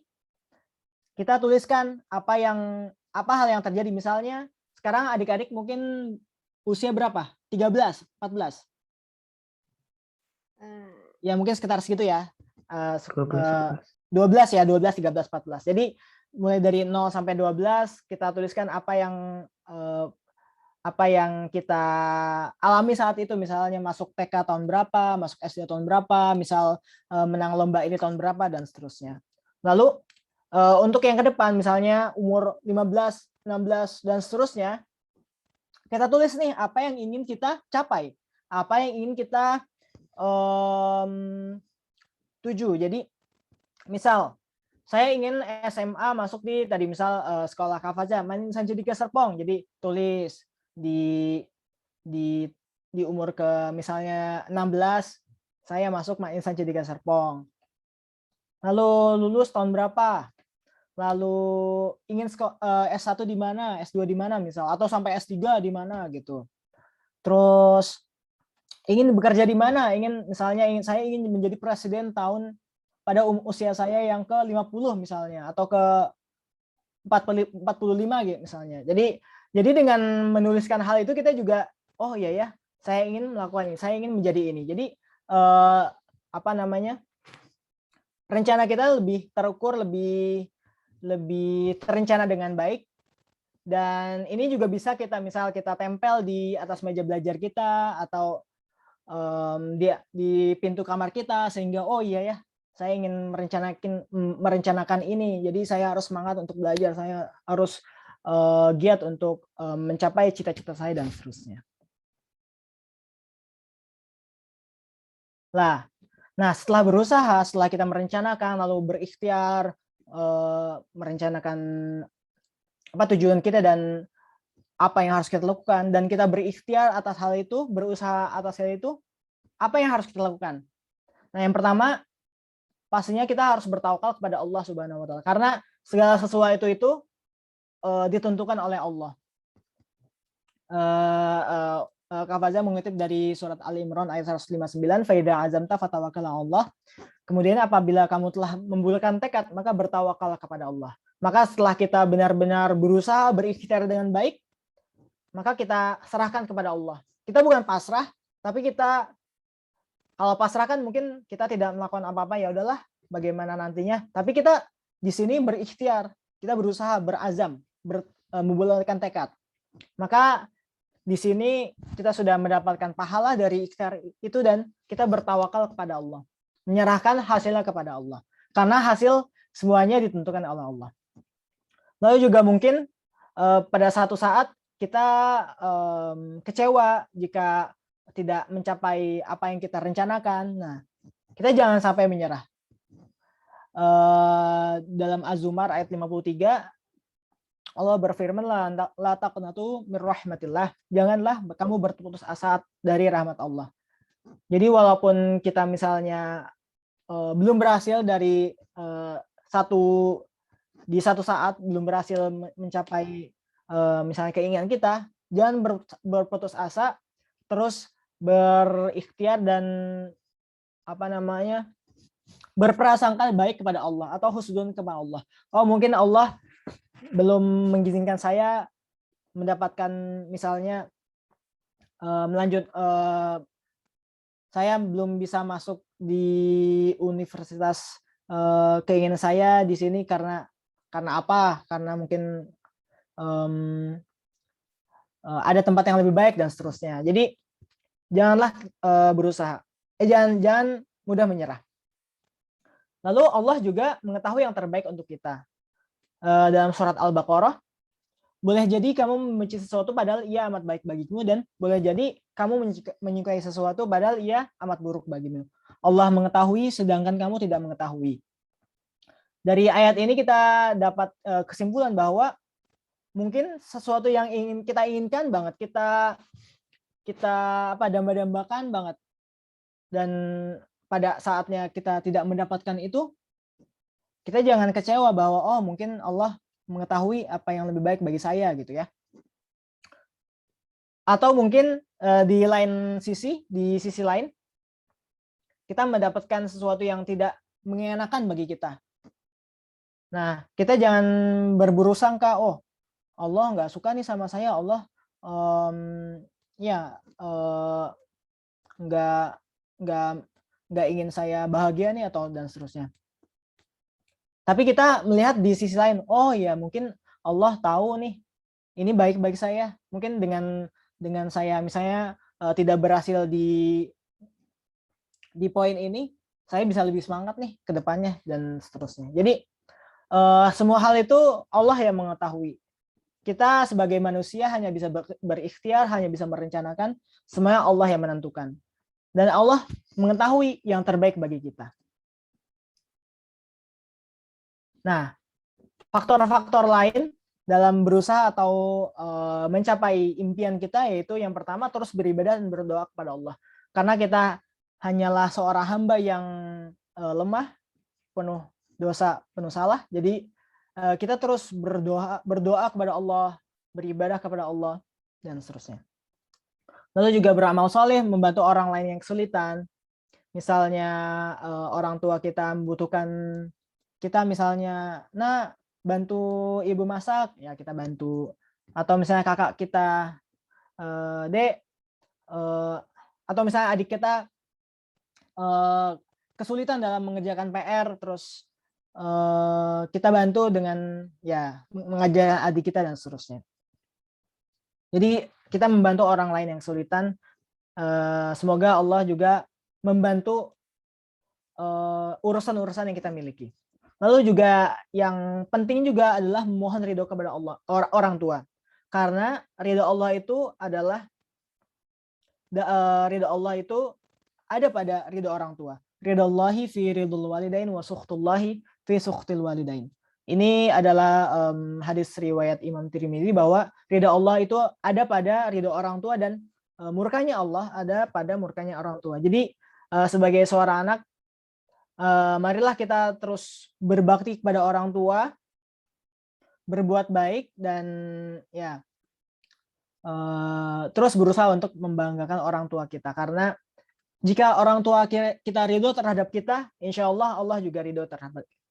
kita tuliskan apa hal yang terjadi. Misalnya sekarang adik-adik mungkin usia berapa? 13, 14? Ya mungkin sekitar segitu ya. 12 ya, 12, 13, 14. Jadi mulai dari 0 sampai 12 kita tuliskan apa yang kita alami saat itu. Misalnya masuk TK tahun berapa, masuk SD tahun berapa, misal menang lomba ini tahun berapa dan seterusnya. Lalu untuk yang ke depan misalnya umur 15, 16 dan seterusnya, kita tulis nih apa yang ingin kita capai, apa yang ingin kita tuju. Jadi misal saya ingin SMA masuk di tadi misal sekolah Kafaza Man Insan Cendika Serpong. Jadi tulis di umur ke misalnya 16 saya masuk Man Insan Cendika Serpong. Lalu lulus tahun berapa? Lalu ingin S1 di mana, S2 di mana misal, atau sampai S3 di mana gitu. Terus ingin bekerja di mana? Saya ingin menjadi presiden pada usia saya yang ke-50 misalnya, atau ke 45 gitu misalnya. Jadi dengan menuliskan hal itu kita juga oh iya ya, saya ingin melakukan ini, saya ingin menjadi ini. Jadi rencana kita lebih terukur, lebih terencana dengan baik. Dan ini juga bisa kita tempel di atas meja belajar kita atau di pintu kamar kita, sehingga oh iya ya, saya ingin merencanakan ini, jadi saya harus semangat untuk belajar, saya harus giat untuk mencapai cita-cita saya dan seterusnya. Nah, setelah berusaha, setelah kita merencanakan lalu berikhtiar merencanakan tujuan kita dan apa yang harus kita lakukan, dan kita berikhtiar atas hal itu, berusaha atas hal itu, apa yang harus kita lakukan? Nah, yang pertama pastinya kita harus bertawakal kepada Allah Subhanahu wa taala, karena segala sesuatu itu ditentukan oleh Allah. Kak Faza mengutip dari surat Ali Imran ayat 159, "Faida azamta fatawakkal 'ala Allah." Kemudian apabila kamu telah membulatkan tekad, maka bertawakal kepada Allah. Maka setelah kita benar-benar berusaha berikhtiar dengan baik, maka kita serahkan kepada Allah. Kita bukan pasrah, tapi kita kalau pasrah kan mungkin kita tidak melakukan apa-apa, ya udahlah bagaimana nantinya. Tapi kita di sini berikhtiar, kita berusaha, berazam, membulatkan tekad. Maka di sini kita sudah mendapatkan pahala dari ikhtiar itu dan kita bertawakal kepada Allah. Menyerahkan hasilnya kepada Allah. Karena hasil semuanya ditentukan oleh Allah. Lalu juga mungkin pada satu saat kita kecewa jika tidak mencapai apa yang kita rencanakan. Nah, kita jangan sampai menyerah. Dalam Az-Zumar ayat 53, Allah berfirman, la taqnatu mir rahmatillah. Janganlah kamu berputus asa dari rahmat Allah. Jadi walaupun kita misalnya belum berhasil dari satu saat belum berhasil mencapai misalnya keinginan kita, jangan berputus asa, terus berikhtiar dan berprasangka baik kepada Allah atau husnuzon kepada Allah. Oh, mungkin Allah belum mengizinkan saya mendapatkan misalnya saya belum bisa masuk di universitas keinginan saya di sini karena apa? Karena mungkin ada tempat yang lebih baik dan seterusnya. Jadi janganlah berusaha. Jangan mudah menyerah. Lalu Allah juga mengetahui yang terbaik untuk kita. Dalam surat Al-Baqarah, boleh jadi kamu membenci sesuatu padahal ia amat baik bagimu, dan boleh jadi kamu menyukai sesuatu padahal ia amat buruk bagimu. Allah mengetahui sedangkan kamu tidak mengetahui. Dari ayat ini kita dapat kesimpulan bahwa mungkin sesuatu yang kita inginkan banget, kita damba-dambakan banget, dan pada saatnya kita tidak mendapatkan itu, kita jangan kecewa bahwa oh mungkin Allah mengetahui apa yang lebih baik bagi saya gitu ya. Atau mungkin di sisi lain kita mendapatkan sesuatu yang tidak mengenakan bagi kita. Nah, kita jangan berburu sangka, oh Allah nggak suka nih sama saya, Allah nggak ingin saya bahagia nih atau dan seterusnya. Tapi kita melihat di sisi lain, oh ya mungkin Allah tahu nih ini baik-baik saya. Mungkin dengan saya misalnya tidak berhasil di poin ini, saya bisa lebih semangat nih ke depannya dan seterusnya. Jadi semua hal itu Allah yang mengetahui. Kita sebagai manusia hanya bisa berikhtiar, hanya bisa merencanakan, semuanya Allah yang menentukan. Dan Allah mengetahui yang terbaik bagi kita. Nah, faktor-faktor lain dalam berusaha atau mencapai impian kita yaitu yang pertama, terus beribadah dan berdoa kepada Allah. Karena kita hanyalah seorang hamba yang lemah, penuh dosa, penuh salah. Jadi kita terus berdoa kepada Allah, beribadah kepada Allah, dan seterusnya. Lalu juga beramal soleh, membantu orang lain yang kesulitan. Misalnya orang tua kita membutuhkan kita, misalnya, nah bantu ibu masak, ya kita bantu. Atau misalnya kakak kita, dek, atau misalnya adik kita kesulitan dalam mengerjakan PR, terus kita bantu dengan ya mengajar adik kita dan seterusnya. Jadi kita membantu orang lain yang kesulitan. Semoga Allah juga membantu urusan-urusan yang kita miliki. Lalu juga yang penting juga adalah memohon ridho kepada Allah, orang tua. Karena ridho Allah itu adalah ridho Allah itu ada pada ridho orang tua. Ridhollahi fi ridhul walidain wa sukhtullahi fi sukhtil walidain. Ini adalah hadis riwayat Imam Tirmidzi bahwa ridho Allah itu ada pada ridho orang tua dan murkanya Allah ada pada murkanya orang tua. Jadi sebagai seorang anak, marilah kita terus berbakti kepada orang tua, berbuat baik, dan ya terus berusaha untuk membanggakan orang tua kita, karena jika orang tua kita ridho terhadap kita, insya Allah Allah juga ridho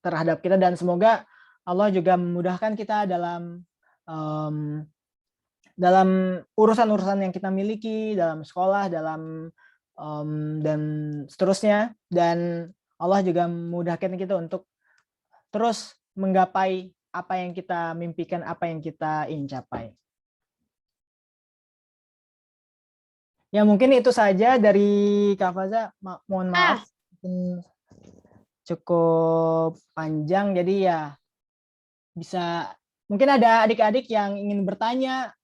terhadap kita, dan semoga Allah juga memudahkan kita dalam urusan-urusan yang kita miliki, dalam sekolah, dan seterusnya, dan Allah juga memudahkan kita untuk terus menggapai apa yang kita mimpikan, apa yang kita ingin capai. Ya mungkin itu saja dari Kak Faza. Mohon maaf cukup panjang, jadi ya bisa mungkin ada adik-adik yang ingin bertanya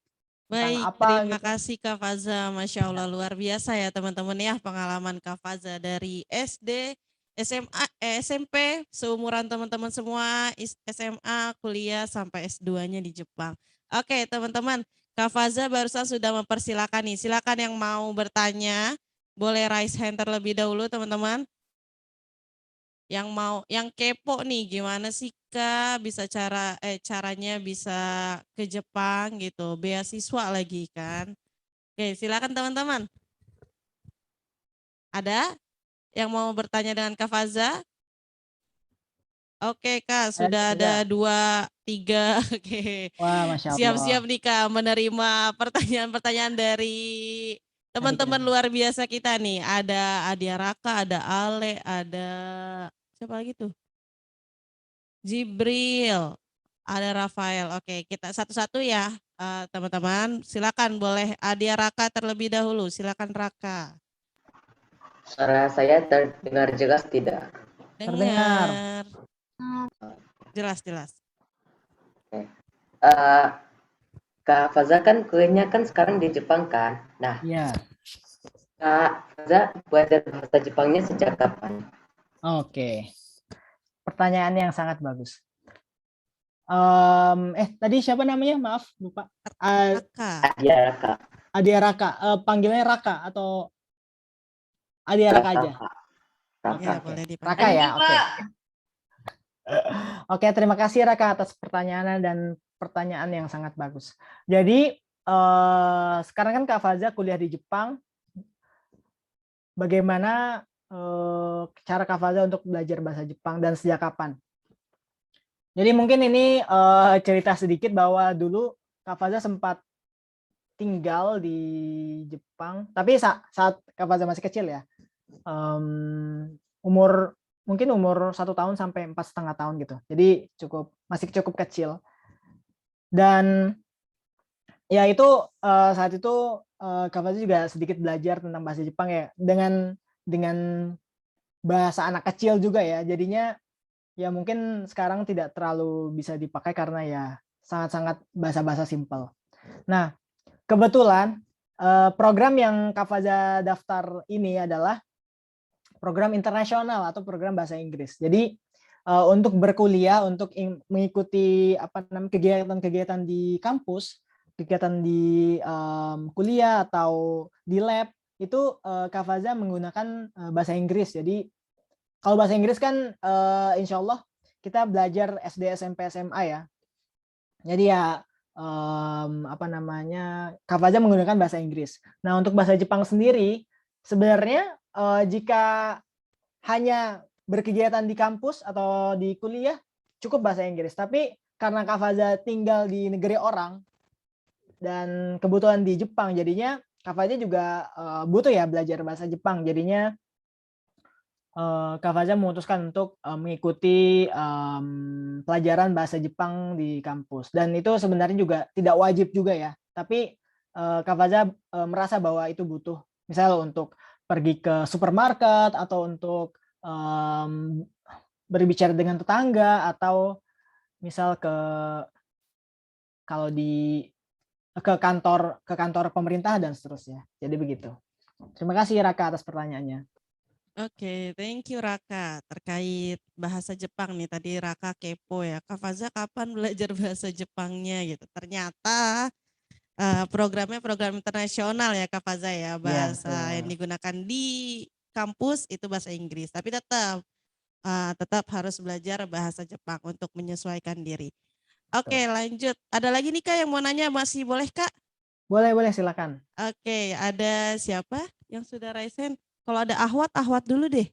tentang Baik, apa terima gitu. kasih Kak Faza. Masya Allah luar biasa ya teman-teman ya pengalaman Kak Faza dari SD, SMA, SMP, seumuran teman-teman semua, SMA, kuliah sampai S2-nya di Jepang. Oke teman-teman, Kak Faza barusan sudah mempersilakan nih. Silakan yang mau bertanya, boleh raise hand terlebih dahulu teman-teman. Yang kepo nih gimana sih Kak bisa caranya bisa ke Jepang gitu, beasiswa lagi kan. Oke, silakan teman-teman. Ada yang mau bertanya dengan Kak Faza? Oke Kak, sudah ada 2, 3. Oke. Wah, Masya Allah. Siap-siap nih Kak menerima pertanyaan-pertanyaan dari teman-teman luar biasa kita nih. Ada Adia Raka, ada Ale, ada siapa lagi tuh? Jibril, ada Rafael. Oke, kita satu-satu ya teman-teman. Silakan boleh Adia Raka terlebih dahulu. Silakan Raka. Suara saya terdengar jelas tidak? Terdengar. Jelas. Kak Faza kan kuliahnya kan sekarang di Jepang kan? Nah, Ya. Kak Faza belajar bahasa Jepangnya sejak kapan? Oke. Pertanyaan yang sangat bagus. Tadi siapa namanya? Maaf, lupa. Raka. Adia Raka. Adia Raka. Panggilnya Raka atau Adia Raka aja? Raka. Ya, boleh dipanggil. Raka ya, oke. Oke, terima kasih Raka atas pertanyaannya dan pertanyaan yang sangat bagus. Jadi sekarang kan Kak Faza kuliah di Jepang. Bagaimana cara Kak Faza untuk belajar bahasa Jepang dan sejak kapan? Jadi mungkin ini cerita sedikit bahwa dulu Kak Faza sempat tinggal di Jepang, tapi saat Kak Faza masih kecil ya, mungkin umur 1 tahun sampai 4,5 tahun gitu. Jadi masih cukup kecil. Dan ya itu saat itu Kak Faza juga sedikit belajar tentang bahasa Jepang ya, dengan bahasa anak kecil juga ya. Jadinya ya mungkin sekarang tidak terlalu bisa dipakai karena ya sangat-sangat bahasa-bahasa simpel. Nah, kebetulan program yang Kak Faza daftar ini adalah program internasional atau program bahasa Inggris. Jadi untuk berkuliah, untuk mengikuti kegiatan-kegiatan di kampus, kegiatan di kuliah atau di lab, itu Kak Faza menggunakan bahasa Inggris. Jadi kalau bahasa Inggris kan insya Allah kita belajar SD, SMP, SMA ya. Jadi ya Kak Faza menggunakan bahasa Inggris. Nah, untuk bahasa Jepang sendiri sebenarnya jika hanya berkegiatan di kampus atau di kuliah cukup bahasa Inggris. Tapi karena Kak Faza tinggal di negeri orang dan kebutuhan di Jepang, jadinya Kak Faza juga butuh ya belajar bahasa Jepang. Jadinya Kak Faza memutuskan untuk mengikuti pelajaran bahasa Jepang di kampus. Dan itu sebenarnya juga tidak wajib juga ya. Tapi Kak Faza merasa bahwa itu butuh. Misal untuk pergi ke supermarket atau untuk berbicara dengan tetangga, atau misal ke kantor pemerintah dan seterusnya. Jadi begitu. Terima kasih Raka atas pertanyaannya. Oke, thank you Raka. Terkait bahasa Jepang nih, tadi Raka kepo ya. Kak Faza kapan belajar bahasa Jepangnya gitu. Ternyata programnya program internasional ya Kak Faza ya. Bahasa yang digunakan di kampus itu bahasa Inggris. Tapi tetap harus belajar bahasa Jepang untuk menyesuaikan diri. Oke, lanjut. Ada lagi nih Kak yang mau nanya, masih boleh Kak? Boleh silakan. Oke, ada siapa yang sudah raise hand? Kalau ada Ahwat dulu deh.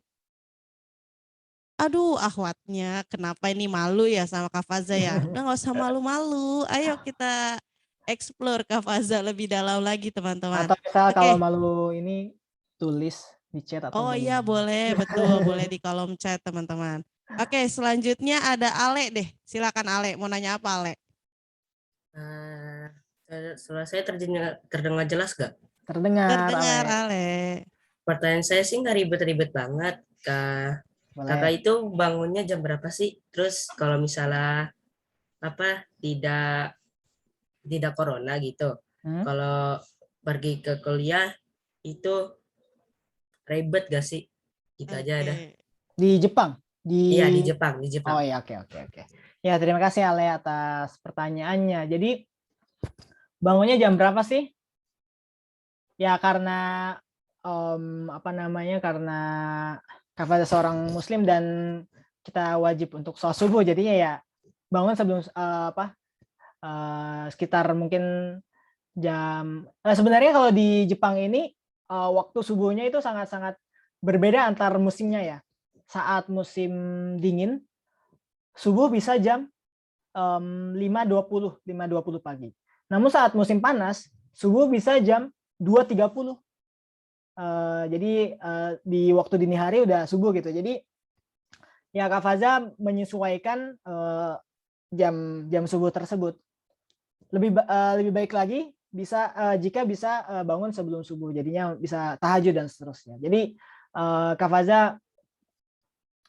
Aduh, Ahwatnya kenapa ini malu ya sama Kak Faza ya? Udah nggak usah malu-malu. Ayo kita explore Kak Faza lebih dalam lagi teman-teman. Atau misal kalau Oke. malu ini tulis di chat atau Oh iya bagaimana? boleh, betul. Boleh di kolom chat teman-teman. Oke, selanjutnya ada Ale deh. Silakan Ale, mau nanya apa Ale? Suara saya terdengar jelas gak? Terdengar, Terdengar Ale. Ale. Pertanyaan saya sih nggak ribet-ribet banget. Kakak Boleh. itu bangunnya jam berapa sih? Terus kalau misalnya tidak corona gitu, kalau pergi ke kuliah itu ribet gak sih? Gitu aja ada. Oke. Di Jepang? Iya di Jepang. Oh iya, oke. Ya, terima kasih Ale atas pertanyaannya. Jadi bangunnya jam berapa sih? Ya karena karena Kak Faza seorang muslim dan kita wajib untuk sholat subuh, jadinya ya bangun sebelum sekitar mungkin sebenarnya kalau di Jepang ini waktu subuhnya itu sangat-sangat berbeda antar musimnya ya. Saat musim dingin subuh bisa jam 5.20 pagi. Namun saat musim panas subuh bisa jam 2.30. Jadi di waktu dini hari udah subuh gitu. Jadi ya Kak Faza menyesuaikan jam subuh tersebut. Lebih baik lagi jika bisa bangun sebelum subuh, jadinya bisa tahajud dan seterusnya. Jadi Kak Faza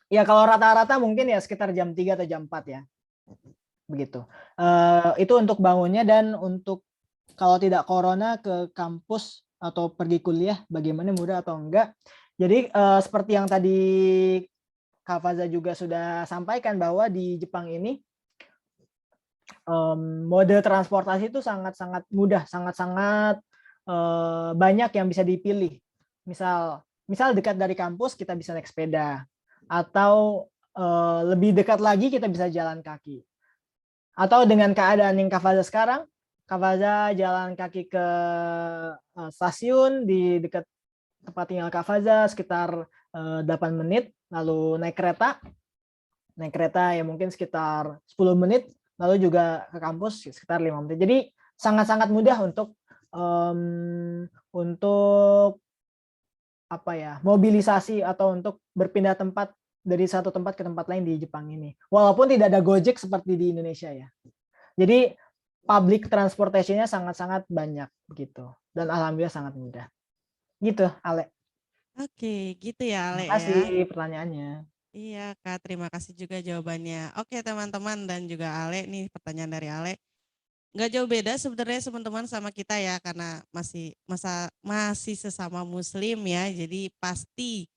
ya kalau rata-rata mungkin ya sekitar jam 3 atau jam 4 ya. Begitu. Itu untuk bangunnya. Dan untuk kalau tidak corona ke kampus atau pergi kuliah bagaimana, mudah atau enggak. Jadi seperti yang tadi Kak Faza juga sudah sampaikan bahwa di Jepang ini mode transportasi itu sangat-sangat mudah, sangat-sangat banyak yang bisa dipilih. Misal dekat dari kampus kita bisa naik sepeda, atau lebih dekat lagi kita bisa jalan kaki. Atau dengan keadaan yang Kak Faza sekarang, Kak Faza jalan kaki ke stasiun di dekat tempat tinggal Kak Faza sekitar 8 menit, lalu naik kereta ya mungkin sekitar 10 menit, lalu juga ke kampus sekitar 5 menit. Jadi sangat-sangat mudah untuk mobilisasi atau untuk berpindah tempat dari satu tempat ke tempat lain di Jepang ini. Walaupun tidak ada Gojek seperti di Indonesia ya. Jadi public transportation-nya sangat-sangat banyak gitu. Dan alhamdulillah sangat mudah. Gitu, Ale. Oke, gitu ya Ale Terima ya. kasih pertanyaannya. Iya Kak, terima kasih juga jawabannya. Oke teman-teman dan juga Ale nih, pertanyaan dari Ale. Nggak jauh beda sebenarnya teman-teman sama kita ya, karena masih sesama muslim ya. Jadi pasti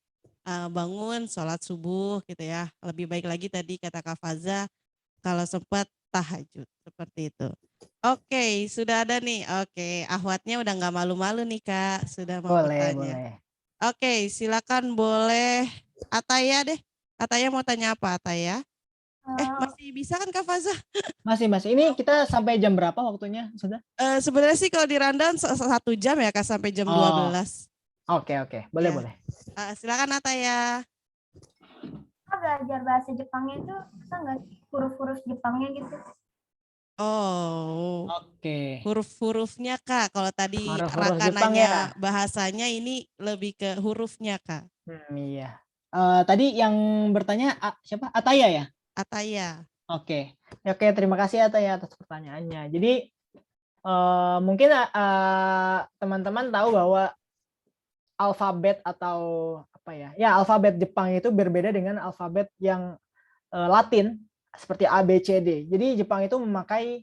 bangun sholat subuh gitu ya. Lebih baik lagi tadi kata Kak Faza, kalau sempat tahajud seperti itu. Oke, sudah ada nih. Oke, Ahwatnya udah nggak malu-malu nih Kak, sudah mau bertanya. Boleh. Oke, silakan boleh Ataya deh. Ataya mau tanya apa Ataya? Masih bisa kan Kak Faza? Masih. Ini kita sampai jam berapa waktunya sudah? Sebenarnya sih kalau di rundown 1 jam ya Kak, sampai jam 12. Oke. Boleh. Silakan Ataya. Belajar bahasa Jepangnya itu bisa nggak huruf-huruf Jepangnya gitu? Oh. Oke. Huruf-hurufnya Kak. Kalau tadi Huruf-huruf Raka Jepang nanya ya? bahasanya, ini lebih ke hurufnya Kak. Iya. Tadi yang bertanya siapa? Ataya ya? Ataya. Oke, terima kasih Ataya atas pertanyaannya. Jadi mungkin teman-teman tahu bahwa alfabet atau alfabet Jepang itu berbeda dengan alfabet yang Latin seperti A, B, C, D. Jadi Jepang itu memakai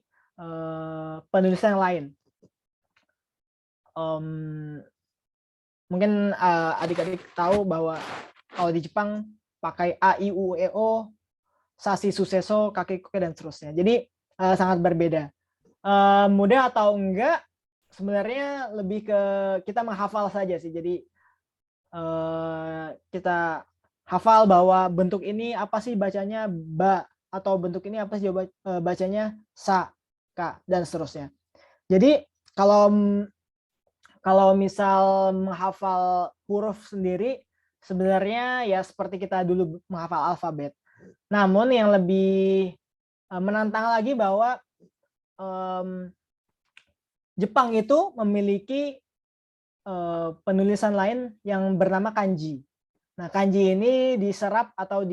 penulisan yang lain. Mungkin adik-adik tahu bahwa kalau di Jepang pakai A, I, U, E, O, Sashi, Suseso, Kakekuke, dan seterusnya. Jadi sangat berbeda. Mudah atau enggak, sebenarnya lebih ke kita menghafal saja sih. Jadi kita hafal bahwa bentuk ini apa sih bacanya ba, atau bentuk ini apa sih bacanya sa, ka, dan seterusnya. Jadi kalau misal menghafal huruf sendiri sebenarnya ya seperti kita dulu menghafal alfabet. Namun yang lebih menantang lagi bahwa Jepang itu memiliki penulisan lain yang bernama kanji. Nah, kanji ini diserap atau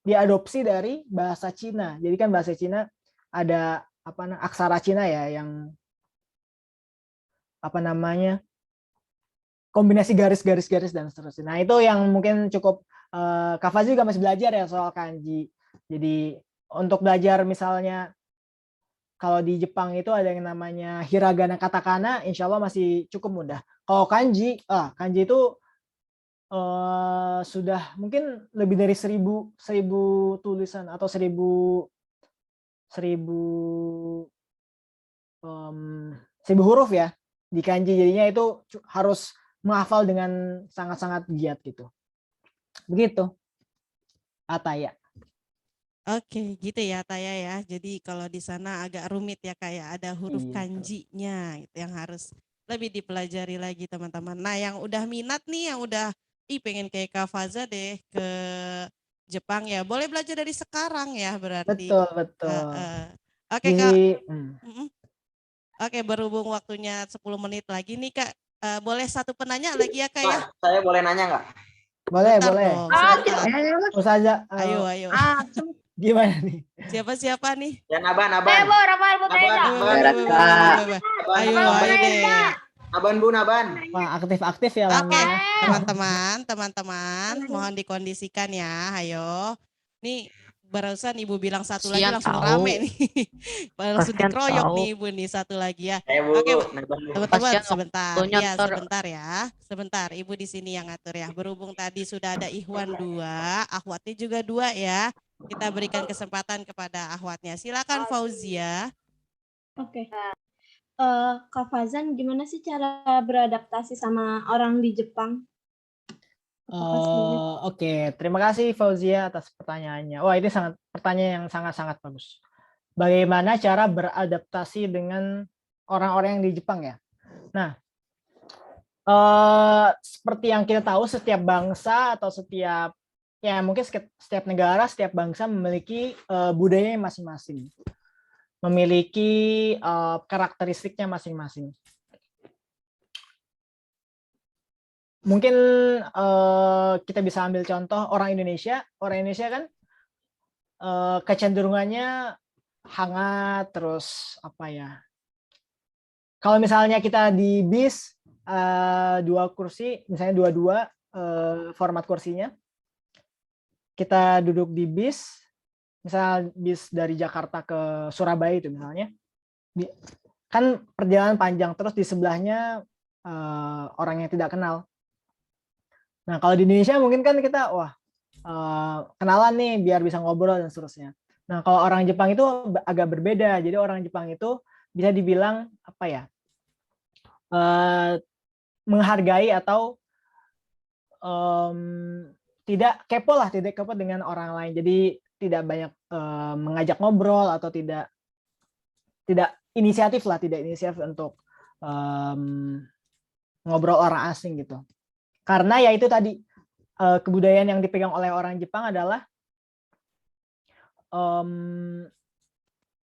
diadopsi dari bahasa Cina. Jadi kan bahasa Cina ada aksara Cina ya yang kombinasi garis-garis dan seterusnya. Nah, itu yang mungkin cukup Kak Faz juga masih belajar ya soal kanji. Jadi untuk belajar misalnya kalau di Jepang itu ada yang namanya hiragana katakana, insya Allah masih cukup mudah. Kalau kanji itu sudah mungkin lebih dari 1000 tulisan atau 1000 huruf ya di kanji. Jadinya itu harus menghafal dengan sangat-sangat giat gitu. Begitu, Ataya. Oke, gitu ya Taya ya. Jadi kalau di sana agak rumit ya kayak ada huruf Iya, kanjinya gitu yang harus lebih dipelajari lagi teman-teman. Nah, yang udah minat nih, yang udah pengen kayak Kak Faza deh ke Jepang ya. Boleh belajar dari sekarang ya berarti. Betul. Oke Kak. Jadi, Oke, berhubung waktunya 10 menit lagi nih Kak. Boleh satu penanya lagi ya Kak ya? Saya boleh nanya nggak? Boleh. Dong, sebentar. Ustazah, Ayo. gimana nih? Siapa nih? Ya, Naban. Ayo deh. Naban. Wah, aktif-aktif ya. Oke, teman-teman, mohon dikondisikan ya. Ayo. Nih barusan Ibu bilang satu lagi Kasian langsung tahu. rame nih. Langsung Kasian dikeroyok tahu. nih Ibu nih satu lagi ya. Bu, Oke, Naban, Bu. teman-teman Kasian sebentar. waktunya Ya, ntar. sebentar ya. Sebentar, Ibu di sini yang ngatur ya. Berhubung tadi sudah ada Ikhwan 2, Akhwatnya juga 2 ya. Kita berikan kesempatan kepada Akhwatnya. Silakan Fauzia. Oke. Kak Fazan, gimana sih cara beradaptasi sama orang di Jepang? Oke, terima kasih Fauzia atas pertanyaannya. Wah, ini pertanyaan yang sangat-sangat bagus. Bagaimana cara beradaptasi dengan orang-orang yang di Jepang ya? Nah, seperti yang kita tahu, setiap bangsa atau mungkin setiap negara, setiap bangsa memiliki budayanya masing-masing, memiliki karakteristiknya masing-masing. Mungkin kita bisa ambil contoh orang Indonesia kan kecenderungannya hangat, terus kalau misalnya kita di bis 2 kursi, misalnya 2-2 format kursinya, kita duduk di bis, misalnya bis dari Jakarta ke Surabaya itu misalnya, kan perjalanan panjang, terus di sebelahnya orang yang tidak kenal. Nah, kalau di Indonesia mungkin kan kita kenalan nih biar bisa ngobrol dan seterusnya. Nah, kalau orang Jepang itu agak berbeda. Jadi orang Jepang itu bisa dibilang menghargai atau tidak kepo dengan orang lain. Jadi tidak banyak mengajak ngobrol atau tidak inisiatif untuk ngobrol orang asing gitu. Karena ya itu tadi kebudayaan yang dipegang oleh orang Jepang adalah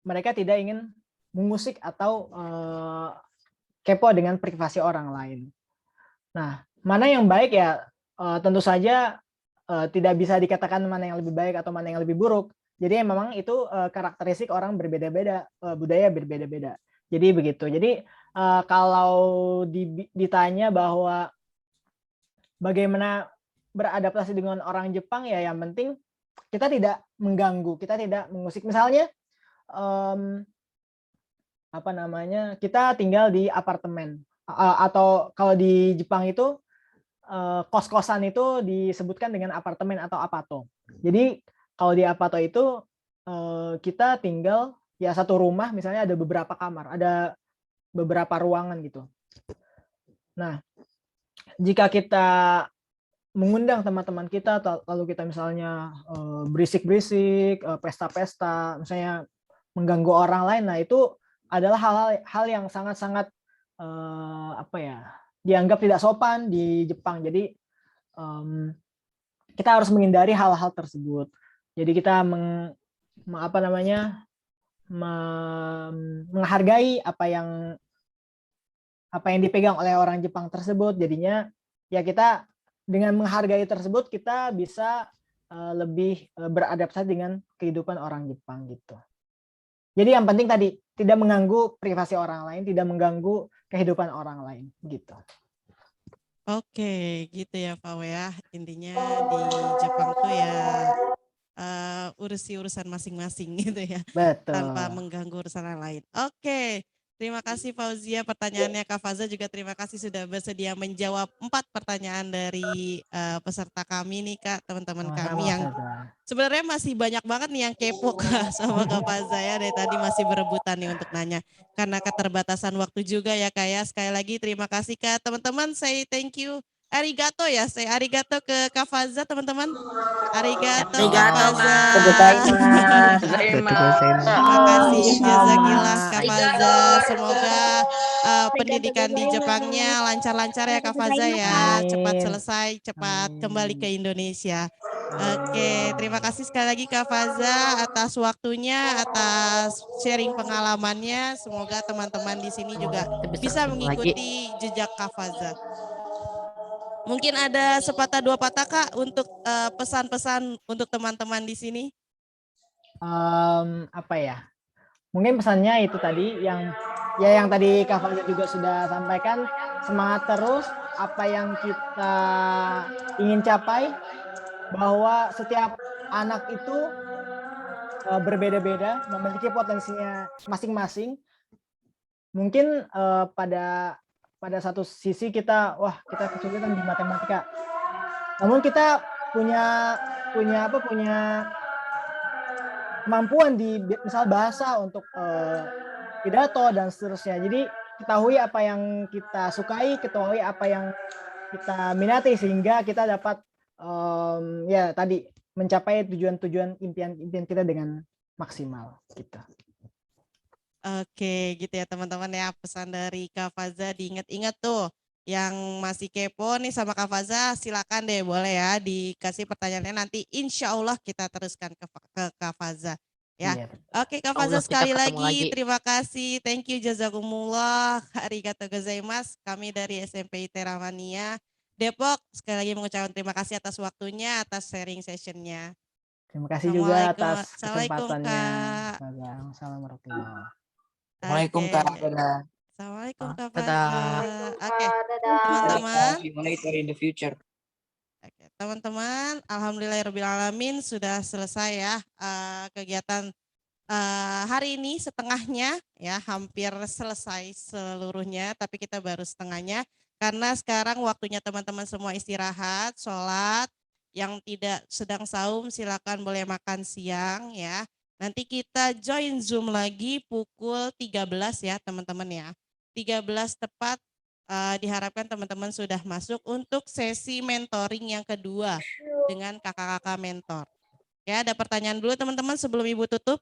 mereka tidak ingin mengusik atau kepo dengan privasi orang lain. Nah, mana yang baik ya tentu saja tidak bisa dikatakan mana yang lebih baik atau mana yang lebih buruk. Jadi memang itu karakteristik orang berbeda-beda, budaya berbeda-beda. Jadi begitu. Jadi kalau ditanya bahwa bagaimana beradaptasi dengan orang Jepang ya yang penting kita tidak mengganggu, kita tidak mengusik. Misalnya kita tinggal di apartemen atau kalau di Jepang itu kos-kosan itu disebutkan dengan apartemen atau apato. Jadi kalau di apato itu kita tinggal ya satu rumah, misalnya ada beberapa kamar, ada beberapa ruangan gitu. Nah, jika kita mengundang teman-teman kita, lalu kita misalnya berisik-berisik, pesta-pesta, misalnya mengganggu orang lain, nah itu adalah hal yang sangat-sangat apa ya, dianggap tidak sopan di Jepang. Jadi kita harus menghindari hal-hal tersebut. Jadi kita menghargai apa yang dipegang oleh orang Jepang tersebut. Jadinya ya kita dengan menghargai tersebut kita bisa lebih beradaptasi dengan kehidupan orang Jepang gitu. Jadi yang penting tadi tidak mengganggu privasi orang lain, tidak mengganggu kehidupan orang lain gitu. Oke, gitu ya Pak ya. Intinya di Jepang tuh ya urusi urusan masing-masing gitu ya. Betul. Tanpa mengganggu urusan yang lain. Oke, terima kasih Fauzia pertanyaannya. Kak Faza juga terima kasih sudah bersedia menjawab 4 pertanyaan dari peserta kami nih Kak, teman-teman kami yang sebenarnya masih banyak banget nih yang kepo Kak sama Kak Faza ya. Dari tadi masih berebutan nih untuk nanya. Karena keterbatasan waktu juga ya Kak ya. Sekali lagi terima kasih Kak. Teman-teman say thank you. Arigato ya, saya arigato ke Kak Faza teman-teman. Arigato Kak Faza. Terima kasih jazakillah Kak Faza. Semoga pendidikan di Jepangnya lancar-lancar ya Kak Faza ya. Cepat selesai, cepat kembali ke Indonesia. Oke, terima kasih sekali lagi Kak Faza atas waktunya, atas sharing pengalamannya. Semoga teman-teman di sini juga bisa mengikuti jejak Kak Faza. Mungkin ada sepatah dua patah Kak untuk pesan-pesan untuk teman-teman di sini. Apa ya? Mungkin pesannya itu tadi yang tadi Kak Faza juga sudah sampaikan, semangat terus apa yang kita ingin capai, bahwa setiap anak itu berbeda-beda, memiliki potensinya masing-masing. Mungkin pada satu sisi kita kesulitan di matematika, namun kita punya kemampuan di misal bahasa untuk pidato dan seterusnya. Jadi ketahui apa yang kita sukai, ketahui apa yang kita minati, sehingga kita dapat ya tadi mencapai tujuan-tujuan impian kita dengan maksimal gitu. Oke, gitu ya teman-teman ya, pesan dari Kak Faza diingat-ingat tuh. Yang masih kepo nih sama Kak Faza, silakan deh boleh ya dikasih pertanyaannya, nanti insya Allah kita teruskan ke Kak Faza. Ya, Iya. Oke Kak Faza sekali lagi terima kasih, thank you jazakumullah, arigatou gozaimasu. Kami dari SMP Teramania Depok sekali lagi mengucapkan terima kasih atas waktunya, atas sharing sessionnya. Terima kasih juga atas Assalamualaikum kesempatannya. Kak. Assalamualaikum warahmatullahi. Assalamualaikum Kak. Dadah. Assalamualaikum Kak Dadah. Faza. Oke, teman-teman. Monitor in the future. Oke, teman-teman, alhamdulillahirobbilalamin sudah selesai ya kegiatan hari ini setengahnya ya, hampir selesai seluruhnya, tapi kita baru setengahnya karena sekarang waktunya teman-teman semua istirahat, sholat. Yang tidak sedang saum silakan boleh makan siang ya. Nanti kita join Zoom lagi pukul 13 ya teman-teman ya. 13 tepat diharapkan teman-teman sudah masuk untuk sesi mentoring yang kedua dengan kakak-kakak mentor. Ya, ada pertanyaan dulu teman-teman sebelum Ibu tutup.